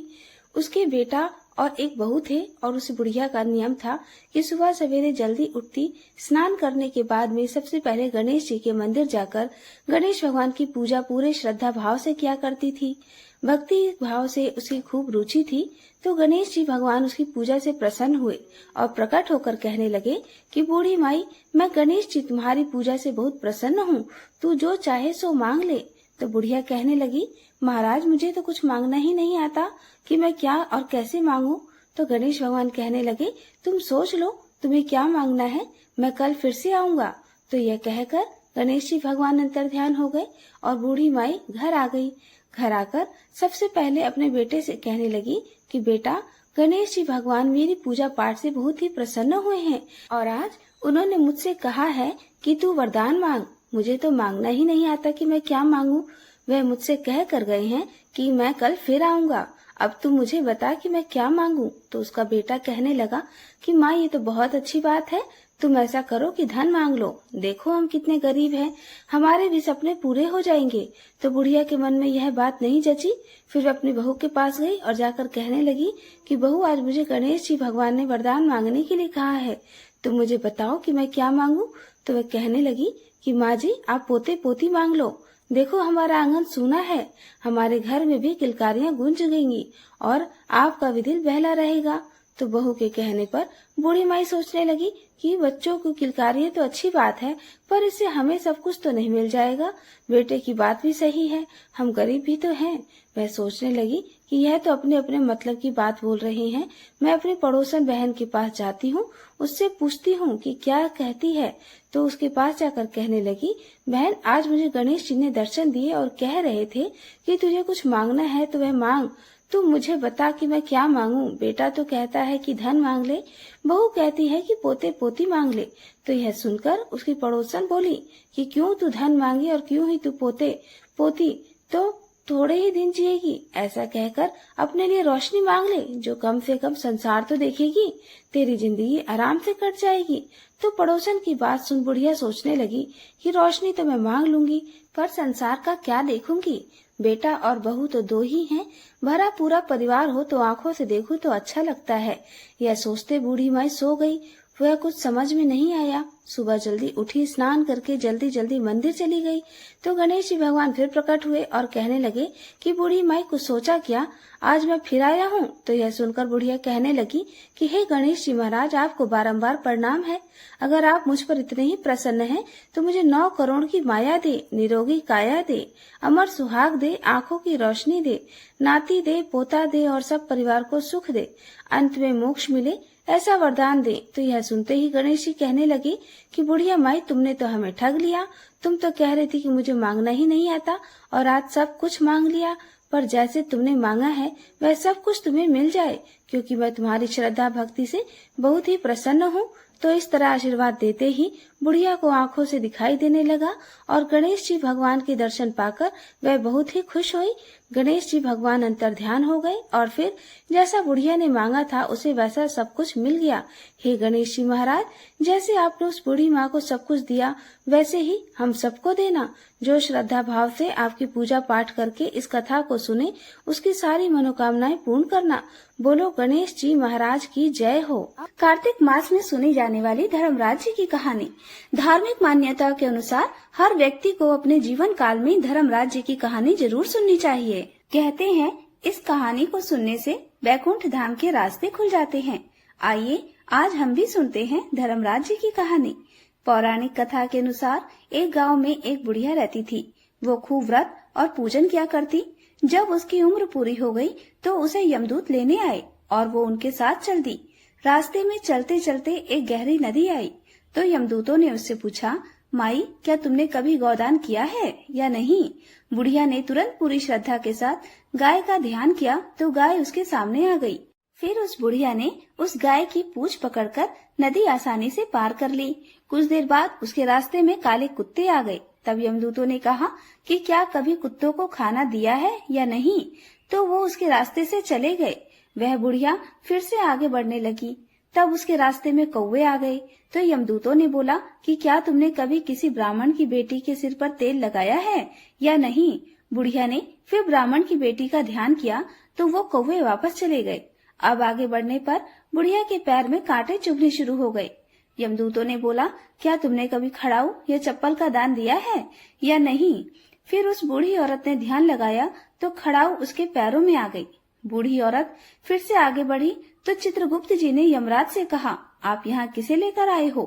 उसके बेटा और एक बहू थे और उस बुढ़िया का नियम था कि सुबह सवेरे जल्दी उठती, स्नान करने के बाद में सबसे पहले गणेश जी के मंदिर जाकर गणेश भगवान की पूजा पूरे श्रद्धा भाव से किया करती थी। भक्ति भाव से उसकी खूब रुचि थी। तो गणेश जी भगवान उसकी पूजा से प्रसन्न हुए और प्रकट होकर कहने लगे कि बूढ़ी माई, मैं गणेश जी तुम्हारी पूजा से बहुत प्रसन्न हूँ, तू जो चाहे सो मांग ले। तो बुढ़िया कहने लगी, महाराज मुझे तो कुछ मांगना ही नहीं आता कि मैं क्या और कैसे मांगू। तो गणेश भगवान कहने लगे, तुम सोच लो तुम्हें क्या मांगना है, मैं कल फिर से आऊंगा। तो यह कहकर गणेश जी भगवान अंतर ध्यान हो गए और बूढ़ी माई घर आ गई। घर आकर सबसे पहले अपने बेटे से कहने लगी कि बेटा, गणेश जी भगवान मेरी पूजा पाठ से बहुत ही प्रसन्न हुए हैं और आज उन्होंने मुझसे कहा है कि तू वरदान मांग। मुझे तो मांगना ही नहीं आता कि मैं क्या मांगू। वह मुझसे कह कर गए हैं कि मैं कल फिर आऊंगा। अब तू मुझे बता कि मैं क्या मांगू। तो उसका बेटा कहने लगा कि माँ, ये तो बहुत अच्छी बात है, तुम ऐसा करो कि धन मांग लो। देखो हम कितने गरीब हैं, हमारे भी सपने पूरे हो जाएंगे। तो बुढ़िया के मन में यह बात नहीं जची। फिर अपनी बहू के पास गई और जाकर कहने लगी कि बहू, आज मुझे गणेश जी भगवान ने वरदान मांगने के लिए कहा है, तुम मुझे बताओ कि मैं क्या मांगू। तो वह कहने लगी कि माँ जी, आप पोते पोती मांग लो। देखो, हमारा आंगन सूना है, हमारे घर में भी किलकारियां गूंज गईंगी और आपका भी दिल बहला रहेगा। तो बहू के कहने पर बूढ़ी माई सोचने लगी कि बच्चों को किलकारियां तो अच्छी बात है, पर इससे हमें सब कुछ तो नहीं मिल जाएगा। बेटे की बात भी सही है, हम गरीब भी तो हैं। वह सोचने लगी कि यह तो अपने अपने मतलब की बात बोल रहे हैं। मैं अपनी पड़ोसन बहन के पास जाती हूँ, उससे पूछती हूँ कि क्या कहती है। तो उसके पास जाकर कहने लगी, बहन, आज मुझे गणेश जी ने दर्शन दिए और कह रहे थे कि तुझे कुछ मांगना है तो वह मांग। तू मुझे बता कि मैं क्या मांगू। बेटा तो कहता है कि धन मांग ले, बहू कहती है कि पोते पोती मांग ले। तो यह सुनकर उसकी पड़ोसन बोली कि क्यों तू धन मांगी और क्यों ही तू पोते पोती, तो थोड़े ही दिन जिएगी। ऐसा कहकर अपने लिए रोशनी मांग ले, जो कम से कम संसार तो देखेगी, तेरी जिंदगी आराम से कट जाएगी। तो पड़ोसन की बात सुन बुढ़िया सोचने लगी कि रोशनी तो मैं मांग लूंगी, पर संसार का क्या देखूंगी। बेटा और बहू तो दो ही हैं, भरा पूरा परिवार हो तो आंखों से देखूं तो अच्छा लगता है। यह सोचते बूढ़ी माई सो गई। वह कुछ समझ में नहीं आया। सुबह जल्दी उठी, स्नान करके जल्दी जल्दी मंदिर चली गई। तो गणेश जी भगवान फिर प्रकट हुए और कहने लगे कि बूढ़ी माई, कुछ सोचा क्या, आज मैं फिर आया हूँ। तो यह सुनकर बुढ़िया कहने लगी कि हे गणेश जी महाराज, आपको बारंबार प्रणाम है। अगर आप मुझ पर इतने ही प्रसन्न हैं तो मुझे 9 करोड़ की माया दे, निरोगी काया दे, अमर सुहाग दे, आंखों की रोशनी दे, नाती दे, पोता दे और सब परिवार को सुख दे, अंत में मोक्ष मिले, ऐसा वरदान दे। तो यह सुनते ही गणेश जी कहने लगे कि बुढ़िया माई, तुमने तो हमें ठग लिया। तुम तो कह रही थी कि मुझे मांगना ही नहीं आता और आज सब कुछ मांग लिया। पर जैसे तुमने मांगा है वह सब कुछ तुम्हें मिल जाए, क्योंकि मैं तुम्हारी श्रद्धा भक्ति से बहुत ही प्रसन्न हूँ। तो इस तरह आशीर्वाद देते ही बुढ़िया को आंखों से दिखाई देने लगा और गणेश जी भगवान के दर्शन पाकर वह बहुत ही खुश हुई। गणेश जी भगवान अंतर ध्यान हो गए और फिर जैसा बुढ़िया ने मांगा था उसे वैसा सब कुछ मिल गया। हे गणेश जी महाराज, जैसे आपने उस बूढ़ी माँ को सब कुछ दिया वैसे ही हम सबको देना। जो श्रद्धा भाव से आपकी पूजा पाठ करके इस कथा को सुने, उसकी सारी मनोकामनाएं पूर्ण करना। बोलो गणेश जी महाराज की जय हो। कार्तिक मास में सुनी जाने वाली धर्मराज जी की कहानी। धार्मिक मान्यता के अनुसार हर व्यक्ति को अपने जीवन काल में धर्मराज जी की कहानी जरूर सुननी चाहिए। कहते हैं इस कहानी को सुनने से वैकुंठ धाम के रास्ते खुल जाते हैं। आइए आज हम भी सुनते हैं धर्मराज जी की कहानी। पौराणिक कथा के अनुसार एक गांव में एक बुढ़िया रहती थी। वो खूब व्रत और पूजन किया करती। जब उसकी उम्र पूरी हो गई तो उसे यमदूत लेने आए और वो उनके साथ चल दी। रास्ते में चलते चलते एक गहरी नदी आई तो यमदूतों ने उससे पूछा, माई, क्या तुमने कभी गौदान किया है या नहीं? बुढ़िया ने तुरंत पूरी श्रद्धा के साथ गाय का ध्यान किया तो गाय उसके सामने आ गई। फिर उस बुढ़िया ने उस गाय की पूंछ पकड़कर नदी आसानी से पार कर ली। कुछ देर बाद उसके रास्ते में काले कुत्ते आ गए। तब यमदूतों ने कहा कि क्या कभी कुत्तों को खाना दिया है या नहीं? तो वो उसके रास्ते से चले गए। वह बुढ़िया फिर से आगे बढ़ने लगी। तब उसके रास्ते में कौवे आ गए तो यमदूतों ने बोला कि क्या तुमने कभी किसी ब्राह्मण की बेटी के सिर पर तेल लगाया है या नहीं? बुढ़िया ने फिर ब्राह्मण की बेटी का ध्यान किया तो वो कौवे वापस चले गए। अब आगे बढ़ने पर बुढ़िया के पैर में कांटे चुभने शुरू हो गए। यमदूतों ने बोला, क्या तुमने कभी खड़ाऊ या चप्पल का दान दिया है या नहीं? फिर उस बूढ़ी औरत ने ध्यान लगाया तो खड़ाऊ उसके पैरों में आ गई। बूढ़ी औरत फिर से आगे बढ़ी तो चित्रगुप्त जी ने यमराज से कहा, आप यहाँ किसे लेकर आए हो?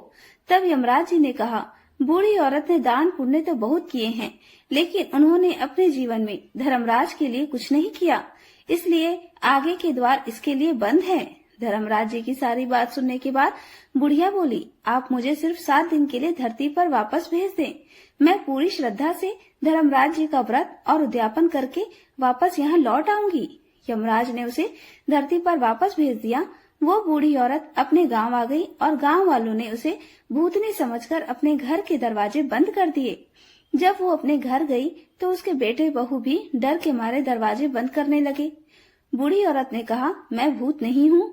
तब यमराज जी ने कहा, बूढ़ी औरत ने दान पुण्य तो बहुत किए हैं, लेकिन उन्होंने अपने जीवन में धर्मराज के लिए कुछ नहीं किया, इसलिए आगे के द्वार इसके लिए बंद हैं। धर्मराज जी की सारी बात सुनने के बाद बुढ़िया बोली, आप मुझे सिर्फ 7 दिन के लिए धरती पर वापस भेज दें। मैं पूरी श्रद्धा से धर्मराज जी का व्रत और उद्यापन करके वापस यहाँ लौट आऊंगी। यमराज ने उसे धरती पर वापस भेज दिया। वो बूढ़ी औरत अपने गांव आ गई और गांव वालों ने उसे भूतनी समझकर अपने घर के दरवाजे बंद कर दिए। जब वो अपने घर गई तो उसके बेटे बहू भी डर के मारे दरवाजे बंद करने लगे। बूढ़ी औरत ने कहा, मैं भूत नहीं हूँ,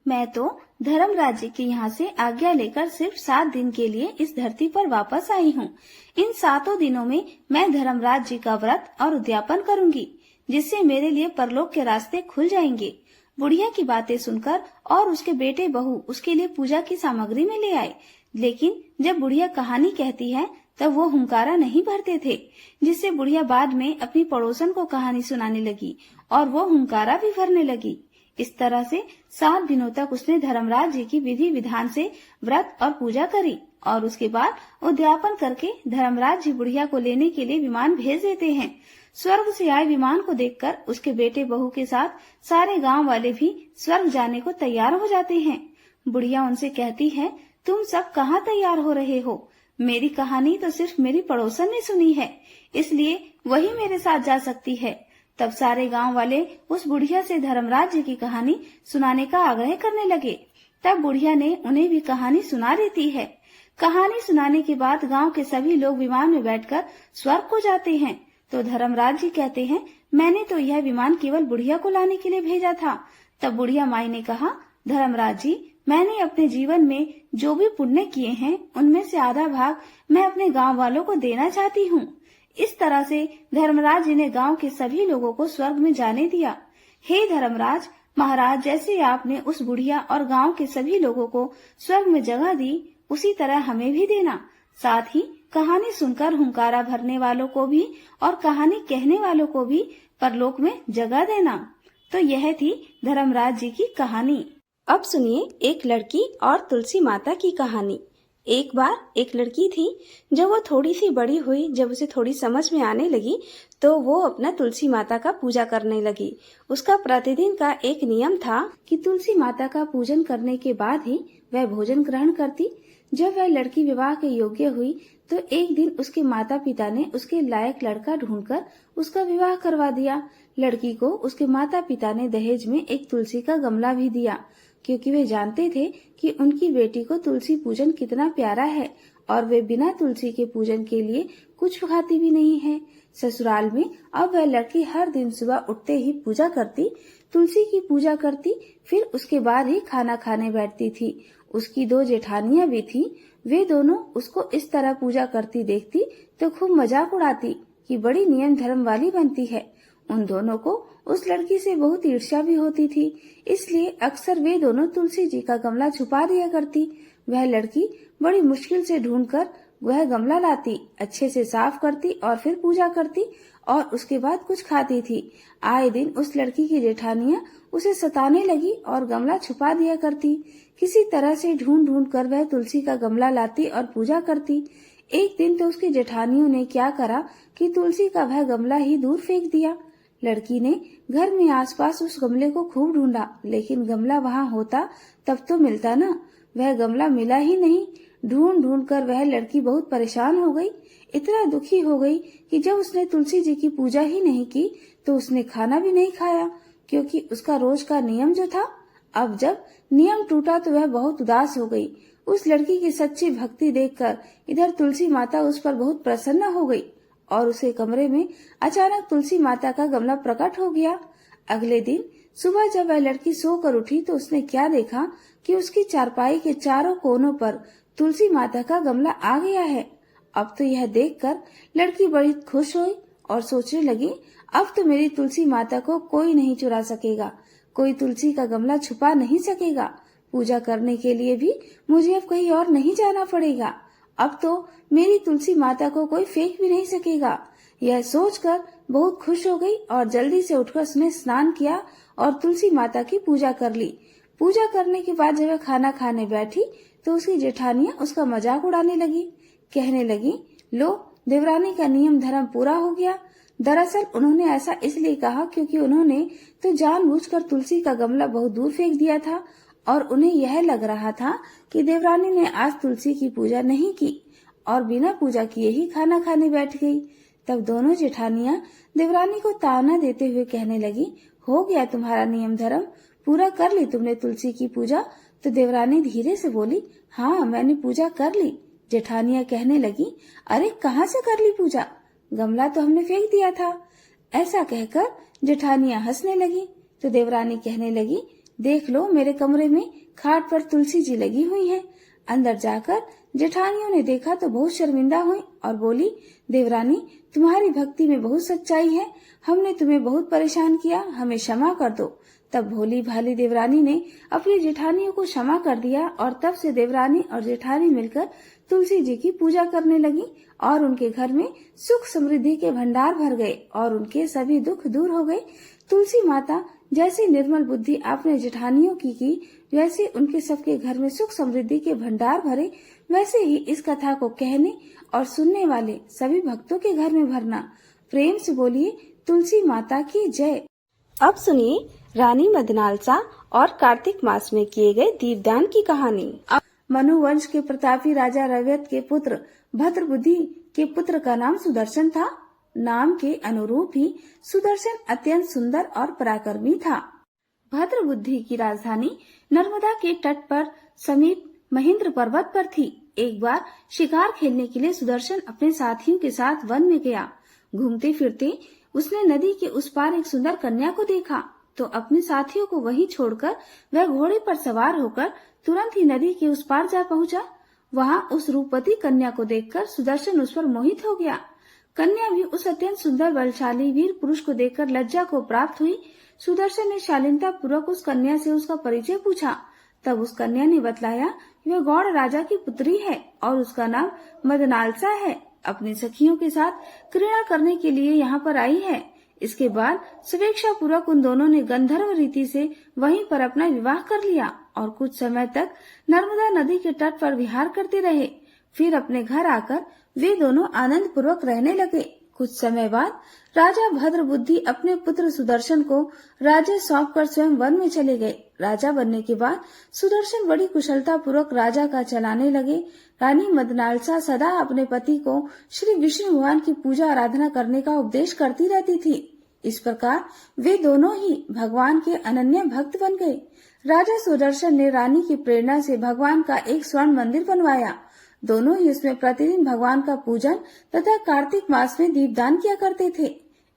मैं तो धर्मराज जी के यहाँ से आज्ञा लेकर सिर्फ 7 दिन के लिए इस धरती पर वापस आई हूँ। इन 7 दिनों में मैं धर्मराज जी का व्रत और उद्यापन करूंगी, जिससे मेरे लिए परलोक के रास्ते खुल जाएंगे। बुढ़िया की बातें सुनकर और उसके बेटे बहू उसके लिए पूजा की सामग्री में ले आए। लेकिन जब बुढ़िया कहानी कहती है तब वो हुंकारा नहीं भरते थे, जिससे बुढ़िया बाद में अपनी पड़ोसन को कहानी सुनाने लगी और वो हुंकारा भी भरने लगी। इस तरह से 7 दिनों तक उसने धर्मराज जी की विधि विधान से व्रत और पूजा करी और उसके बाद उद्यापन करके धर्मराज जी बुढ़िया को लेने के लिए विमान भेज देते हैं। स्वर्ग से आए विमान को देखकर उसके बेटे बहू के साथ सारे गांव वाले भी स्वर्ग जाने को तैयार हो जाते हैं। बुढ़िया उनसे कहती है, तुम सब कहाँ तैयार हो रहे हो? मेरी कहानी तो सिर्फ मेरी पड़ोसन ने सुनी है, इसलिए वही मेरे साथ जा सकती है। तब सारे गांव वाले उस बुढ़िया से धर्मराज जी की कहानी सुनाने का आग्रह करने लगे। तब बुढ़िया ने उन्हें भी कहानी सुना देती है। कहानी सुनाने के बाद गांव के सभी लोग विमान में बैठकर स्वर्ग को जाते हैं। तो धर्मराज जी कहते हैं, मैंने तो यह विमान केवल बुढ़िया को लाने के लिए भेजा था। तब बुढ़िया माई ने कहा, धर्मराज जी, मैंने अपने जीवन में जो भी पुण्य किए हैं उनमें से आधा भाग मैं अपने गांव वालों को देना चाहती हूँ। इस तरह से धर्मराज जी ने गांव के सभी लोगों को स्वर्ग में जाने दिया। हे धर्मराज महाराज, जैसे आपने उस बुढ़िया और गांव के सभी लोगों को स्वर्ग में जगह दी, उसी तरह हमें भी देना। साथ ही कहानी सुनकर हुंकारा भरने वालों को भी और कहानी कहने वालों को भी परलोक में जगह देना। तो यह थी धर्मराज जी की कहानी। अब सुनिए एक लड़की और तुलसी माता की कहानी। एक बार एक लड़की थी। जब वो थोड़ी सी बड़ी हुई, जब उसे थोड़ी समझ में आने लगी, तो वो अपना तुलसी माता का पूजा करने लगी। उसका प्रतिदिन का एक नियम था कि तुलसी माता का पूजन करने के बाद ही वह भोजन ग्रहण करती। जब वह लड़की विवाह के योग्य हुई तो एक दिन उसके माता पिता ने उसके लायक लड़का ढूंढकर उसका विवाह करवा दिया। लड़की को उसके माता पिता ने दहेज में एक तुलसी का गमला भी दिया, क्योंकि वे जानते थे कि उनकी बेटी को तुलसी पूजन कितना प्यारा है और वे बिना तुलसी के पूजन के लिए कुछ खाती भी नहीं है। ससुराल में अब वह लड़की हर दिन सुबह उठते ही पूजा करती, तुलसी की पूजा करती, फिर उसके बाद ही खाना खाने बैठती थी। उसकी 2 जेठानियां भी थी। वे दोनों उसको इस तरह पूजा करती देखती तो खूब मजाक उड़ाती कि बड़ी नियम धर्म वाली बनती है। उन दोनों को उस लड़की से बहुत ईर्ष्या भी होती थी, इसलिए अक्सर वे दोनों तुलसी जी का गमला छुपा दिया करती। वह लड़की बड़ी मुश्किल से ढूंढकर वह गमला लाती, अच्छे से साफ करती और फिर पूजा करती और उसके बाद कुछ खाती थी। आए दिन उस लड़की की जेठानियां उसे सताने लगी और गमला छुपा दिया करती। किसी तरह से ढूंढ ढूंढ कर वह तुलसी का गमला लाती और पूजा करती। एक दिन तो उसकी जेठानियों ने क्या करा कि तुलसी का वह गमला ही दूर फेंक दिया। लड़की ने घर में आसपास उस गमले को खूब ढूंढा, लेकिन गमला वहाँ होता तब तो मिलता ना। वह गमला मिला ही नहीं। ढूंढ ढूंढ कर वह लड़की बहुत परेशान हो गई, इतना दुखी हो गई कि जब उसने तुलसी जी की पूजा ही नहीं की तो उसने खाना भी नहीं खाया, क्योंकि उसका रोज का नियम जो था। अब जब नियम टूटा तो वह बहुत उदास हो गई। उस लड़की की सच्ची भक्ति देखकर इधर तुलसी माता उस पर बहुत प्रसन्न हो गई और उसके कमरे में अचानक तुलसी माता का गमला प्रकट हो गया। अगले दिन सुबह जब वह लड़की सोकर उठी तो उसने क्या देखा कि उसकी चारपाई के चारों कोनों पर तुलसी माता का गमला आ गया है। अब तो यह देखकर लड़की बड़ी खुश हुई और सोचने लगी, अब तो मेरी तुलसी माता को कोई नहीं चुरा सकेगा, कोई तुलसी का गमला छुपा नहीं सकेगा। पूजा करने के लिए भी मुझे अब कहीं और नहीं जाना पड़ेगा। अब तो मेरी तुलसी माता को कोई फेंक भी नहीं सकेगा। यह सोचकर बहुत खुश हो गई और जल्दी से उठकर उसने स्नान किया और तुलसी माता की पूजा कर ली। पूजा करने के बाद जब वह खाना खाने बैठी तो उसकी जेठानियां उसका मजाक उड़ाने लगी, कहने लगी, लो देवरानी का नियम धर्म पूरा हो गया। दरअसल उन्होंने ऐसा इसलिए कहा क्योंकि उन्होंने तो जानबूझकर तुलसी का गमला बहुत दूर फेंक दिया था और उन्हें यह लग रहा था कि देवरानी ने आज तुलसी की पूजा नहीं की और बिना पूजा किए ही खाना खाने बैठ गई। तब दोनों जेठानियां देवरानी को ताना देते हुए कहने लगी, हो गया तुम्हारा नियम धर्म, पूरा कर ली तुमने तुलसी की पूजा। तो देवरानी धीरे से बोली, हाँ मैंने पूजा कर ली। जेठानियां कहने लगी, अरे कहाँ से कर ली पूजा, गमला तो हमने फेंक दिया था। ऐसा कहकर जेठानियां हंसने लगी। तो देवरानी कहने लगी, देख लो मेरे कमरे में खाट पर तुलसी जी लगी हुई है। अंदर जाकर जेठानियों ने देखा तो बहुत शर्मिंदा हुई और बोली, देवरानी तुम्हारी भक्ति में बहुत सच्चाई है, हमने तुम्हें बहुत परेशान किया, हमें क्षमा कर दो। तब भोली भाली देवरानी ने अपनी जेठानियों को क्षमा कर दिया और तब से देवरानी और जेठानी मिलकर तुलसी जी की पूजा करने लगी और उनके घर में सुख समृद्धि के भंडार भर गए और उनके सभी दुख दूर हो गए। तुलसी माता जैसी निर्मल बुद्धि आपने जेठानियों की वैसे उनके सबके घर में सुख समृद्धि के भंडार भरे, वैसे ही इस कथा को कहने और सुनने वाले सभी भक्तों के घर में भरना। प्रेम से बोलिए तुलसी माता की जय। अब सुनिए रानी मदनालसा और कार्तिक मास में किए गए दीपदान की कहानी। मनुवंश के प्रतापी राजा रव्यत के पुत्र भद्रबुद्धि के पुत्र का नाम सुदर्शन था। नाम के अनुरूप ही सुदर्शन अत्यंत सुंदर और पराक्रमी था। भद्रबुद्धि की राजधानी नर्मदा के तट पर समीप महेंद्र पर्वत पर थी। एक बार शिकार खेलने के लिए सुदर्शन अपने साथियों के साथ वन में गया। घूमते फिरते उसने नदी के उस पार एक सुंदर कन्या को देखा तो अपने साथियों को वहीं छोड़कर वह घोड़े पर सवार होकर तुरंत ही नदी के उस पार जा पहुंचा। वहां उस रूपवती कन्या को देखकर सुदर्शन उस पर मोहित हो गया। कन्या भी उस अत्यंत सुंदर बलशाली वीर पुरुष को देखकर लज्जा को प्राप्त हुई। सुदर्शन ने शालीनता पूर्वक उस कन्या से उसका परिचय पूछा। तब उस कन्या ने बतलाया कि वह गौड़ राजा की पुत्री है और उसका नाम मदनालसा है। अपनी सखियों के साथ क्रीड़ा करने के लिए यहाँ पर आई है। इसके बाद स्वेच्छा पूर्वक उन दोनों ने गंधर्व रीति से वहीं पर अपना विवाह कर लिया और कुछ समय तक नर्मदा नदी के तट पर विहार करते रहे। फिर अपने घर आकर वे दोनों आनंद पूर्वक रहने लगे। कुछ समय बाद राजा भद्रबुद्धि अपने पुत्र सुदर्शन को राज्य सौंपकर स्वयं वन में चले गए। राजा बनने के बाद सुदर्शन बड़ी कुशलता पूर्वक राजा का चलाने लगे। रानी मदनालसा सदा अपने पति को श्री विष्णु भगवान की पूजा आराधना करने का उपदेश करती रहती थी। इस प्रकार वे दोनों ही भगवान के अनन्य भक्त बन गए। राजा सुदर्शन ने रानी की प्रेरणा से भगवान का एक स्वर्ण मंदिर बनवाया। दोनों ही उसमें प्रतिदिन भगवान का पूजन तथा कार्तिक मास में दीपदान किया करते थे।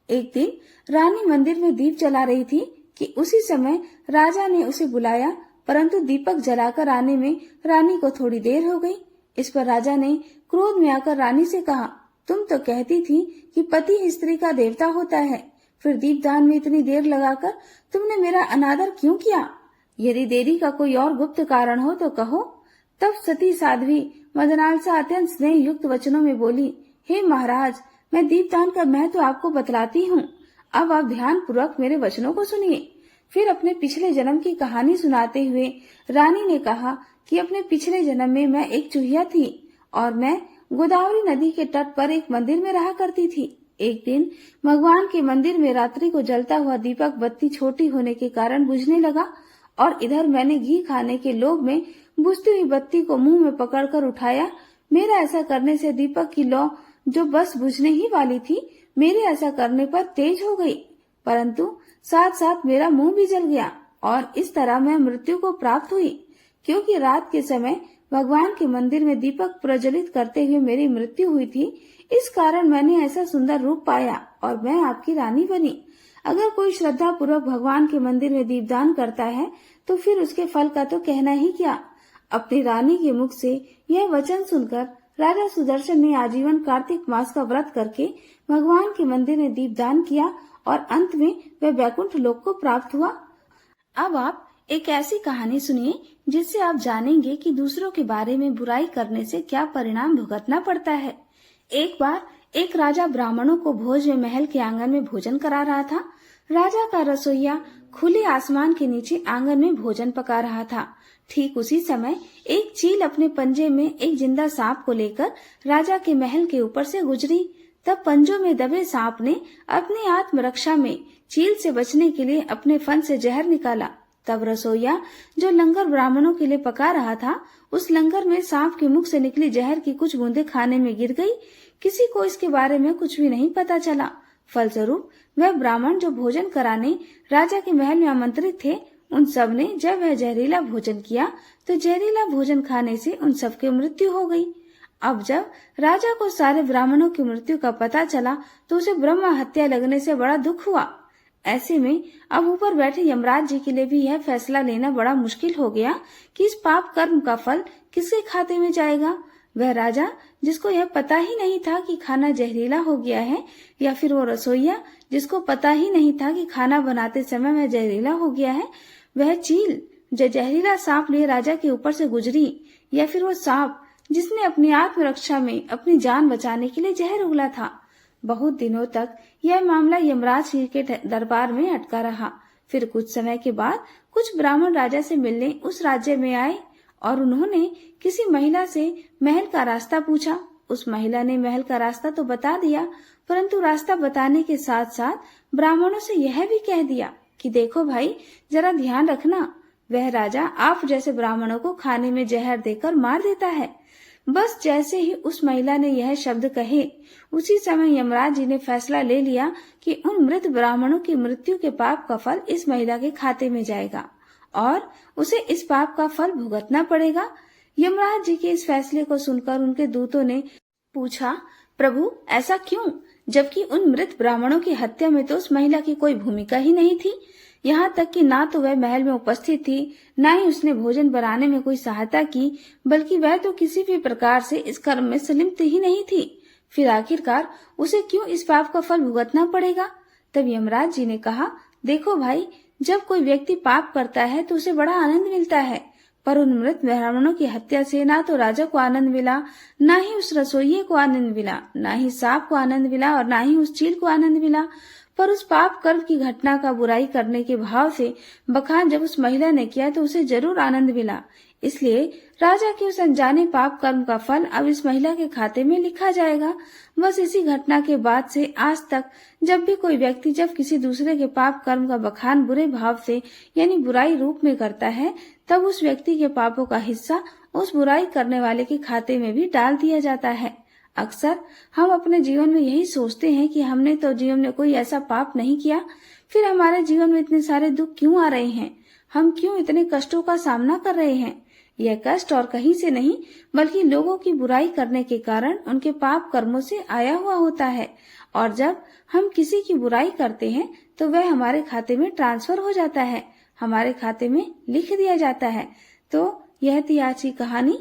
एक दिन रानी मंदिर में दीप जला रही थी कि उसी समय राजा ने उसे बुलाया, परंतु दीपक जलाकर आने में रानी को थोड़ी देर हो गई। इस पर राजा ने क्रोध में आकर रानी से कहा, तुम तो कहती थी कि पति स्त्री का देवता होता है, फिर दीपदान में इतनी देर लगाकर तुमने मेरा अनादर क्यों किया? यदि देरी का कोई और गुप्त कारण हो तो कहो। तब सती साध्वी मदनालसा अत्यंत स्नेह युक्त वचनों में बोली, हे महाराज, मैं दीपदान का महत्व आपको बतलाती हूँ। अब आप ध्यान पूर्वक मेरे वचनों को सुनिए। फिर अपने पिछले जन्म की कहानी सुनाते हुए रानी ने कहा कि अपने पिछले जन्म में मैं एक चूहिया थी और मैं गोदावरी नदी के तट पर एक मंदिर में रहा करती थी। एक दिन भगवान के मंदिर में रात्रि को जलता हुआ दीपक बत्ती छोटी होने के कारण बुझने लगा और इधर मैंने घी खाने के लोभ में बुझती हुई बत्ती को मुंह में पकड़कर उठाया। मेरा ऐसा करने से दीपक की लौ जो बस बुझने ही वाली थी, मेरे ऐसा करने पर तेज हो गई, परंतु साथ साथ मेरा मुंह भी जल गया और इस तरह मैं मृत्यु को प्राप्त हुई। क्योंकि रात के समय भगवान के मंदिर में दीपक प्रज्वलित करते हुए मेरी मृत्यु हुई थी, इस कारण मैंने ऐसा सुंदर रूप पाया और मैं आपकी रानी बनी। अगर कोई श्रद्धा पूर्वक भगवान के मंदिर में दीपदान करता है तो फिर उसके फल का तो कहना ही क्या। अपनी रानी के मुख से यह वचन सुनकर राजा सुदर्शन ने आजीवन कार्तिक मास का व्रत करके भगवान के मंदिर में दीपदान किया और अंत में वह वैकुंठ लोक को प्राप्त हुआ। अब आप एक ऐसी कहानी सुनिए जिससे आप जानेंगे कि दूसरों के बारे में बुराई करने से क्या परिणाम भुगतना पड़ता है। एक बार एक राजा ब्राह्मणों को भोज में महल के आंगन में भोजन करा रहा था। राजा का रसोइया खुले आसमान के नीचे आंगन में भोजन पका रहा था। ठीक उसी समय एक चील अपने पंजे में एक जिंदा सांप को लेकर राजा के महल के ऊपर से गुजरी। तब पंजों में दबे सांप ने अपनी आत्मरक्षा में चील से बचने के लिए अपने फन से जहर निकाला। तब रसोइया जो लंगर ब्राह्मणों के लिए पका रहा था, उस लंगर में सांप के मुख से निकली जहर की कुछ बूंदें खाने में गिर गई। किसी को इसके बारे में कुछ भी नहीं पता चला। फलस्वरूप वह ब्राह्मण जो भोजन कराने राजा के महल में आमंत्रित थे, उन सब ने जब वह जहरीला भोजन किया तो जहरीला भोजन खाने से उन सब की मृत्यु हो गई। अब जब राजा को सारे ब्राह्मणों की मृत्यु का पता चला तो उसे ब्रह्म हत्या लगने से बड़ा दुख हुआ। ऐसे में अब ऊपर बैठे यमराज जी के लिए भी यह फैसला लेना बड़ा मुश्किल हो गया कि इस पाप कर्म का फल किसके खाते में जाएगा। वह राजा जिसको यह पता ही नहीं था कि खाना जहरीला हो गया है, या फिर वो रसोइया जिसको पता ही नहीं था कि खाना बनाते समय वह जहरीला हो गया है, वह चील जो जहरीला सांप लिए राजा के ऊपर से गुजरी, या फिर वो सांप जिसने अपनी आत्मरक्षा में अपनी जान बचाने के लिए जहर उगला था। बहुत दिनों तक यह मामला यमराज जी के दरबार में अटका रहा। फिर कुछ समय के बाद कुछ ब्राह्मण राजा से मिलने उस राज्य में आए और उन्होंने किसी महिला से महल का रास्ता पूछा। उस महिला ने महल का रास्ता तो बता दिया, परंतु रास्ता बताने के साथ साथ ब्राह्मणों से यह भी कह दिया कि देखो भाई, जरा ध्यान रखना, वह राजा आप जैसे ब्राह्मणों को खाने में जहर देकर मार देता है। बस जैसे ही उस महिला ने यह शब्द कहे, उसी समय यमराज जी ने फैसला ले लिया कि उन मृत ब्राह्मणों की मृत्यु के पाप का फल इस महिला के खाते में जाएगा और उसे इस पाप का फल भुगतना पड़ेगा। यमराज जी के इस फैसले को सुनकर उनके दूतों ने पूछा, प्रभु ऐसा क्यों, जबकि उन मृत ब्राह्मणों की हत्या में तो उस महिला की कोई भूमिका ही नहीं थी। यहाँ तक कि ना तो वह महल में उपस्थित थी, ना ही उसने भोजन बनाने में कोई सहायता की, बल्कि वह तो किसी भी प्रकार से इस कर्म में संलिप्त ही नहीं थी। फिर आखिरकार उसे क्यों इस पाप का फल भुगतना पड़ेगा? तब यमराज जी ने कहा, देखो भाई, जब कोई व्यक्ति पाप करता है तो उसे बड़ा आनंद मिलता है, पर उन मृत ब्राह्मणों की हत्या से ना तो राजा को आनंद मिला, ना ही उस रसोइये को आनंद मिला, ना ही सांप को आनंद मिला और ना ही उस चील को आनंद मिला, पर उस पाप कर्म की घटना का बुराई करने के भाव से बखान जब उस महिला ने किया तो उसे जरूर आनंद मिला। इसलिए राजा के उस अनजाने पाप कर्म का फल अब इस महिला के खाते में लिखा जाएगा। बस इसी घटना के बाद से आज तक जब भी कोई व्यक्ति जब किसी दूसरे के पाप कर्म का बखान बुरे भाव से यानी बुराई रूप में करता है, तब उस व्यक्ति के पापों का हिस्सा उस बुराई करने वाले के खाते में भी डाल दिया जाता है। अक्सर हम अपने जीवन में यही सोचते हैं कि हमने तो जीवन में कोई ऐसा पाप नहीं किया, फिर हमारे जीवन में इतने सारे दुख क्यों आ रहे हैं, हम क्यों इतने कष्टों का सामना कर रहे हैं। यह कष्ट और कहीं से नहीं बल्कि लोगों की बुराई करने के कारण उनके पाप कर्मों से आया हुआ होता है, और जब हम किसी की बुराई करते हैं तो वह हमारे खाते में ट्रांसफर हो जाता है, हमारे खाते में लिख दिया जाता है। तो यह थी आज की कहानी।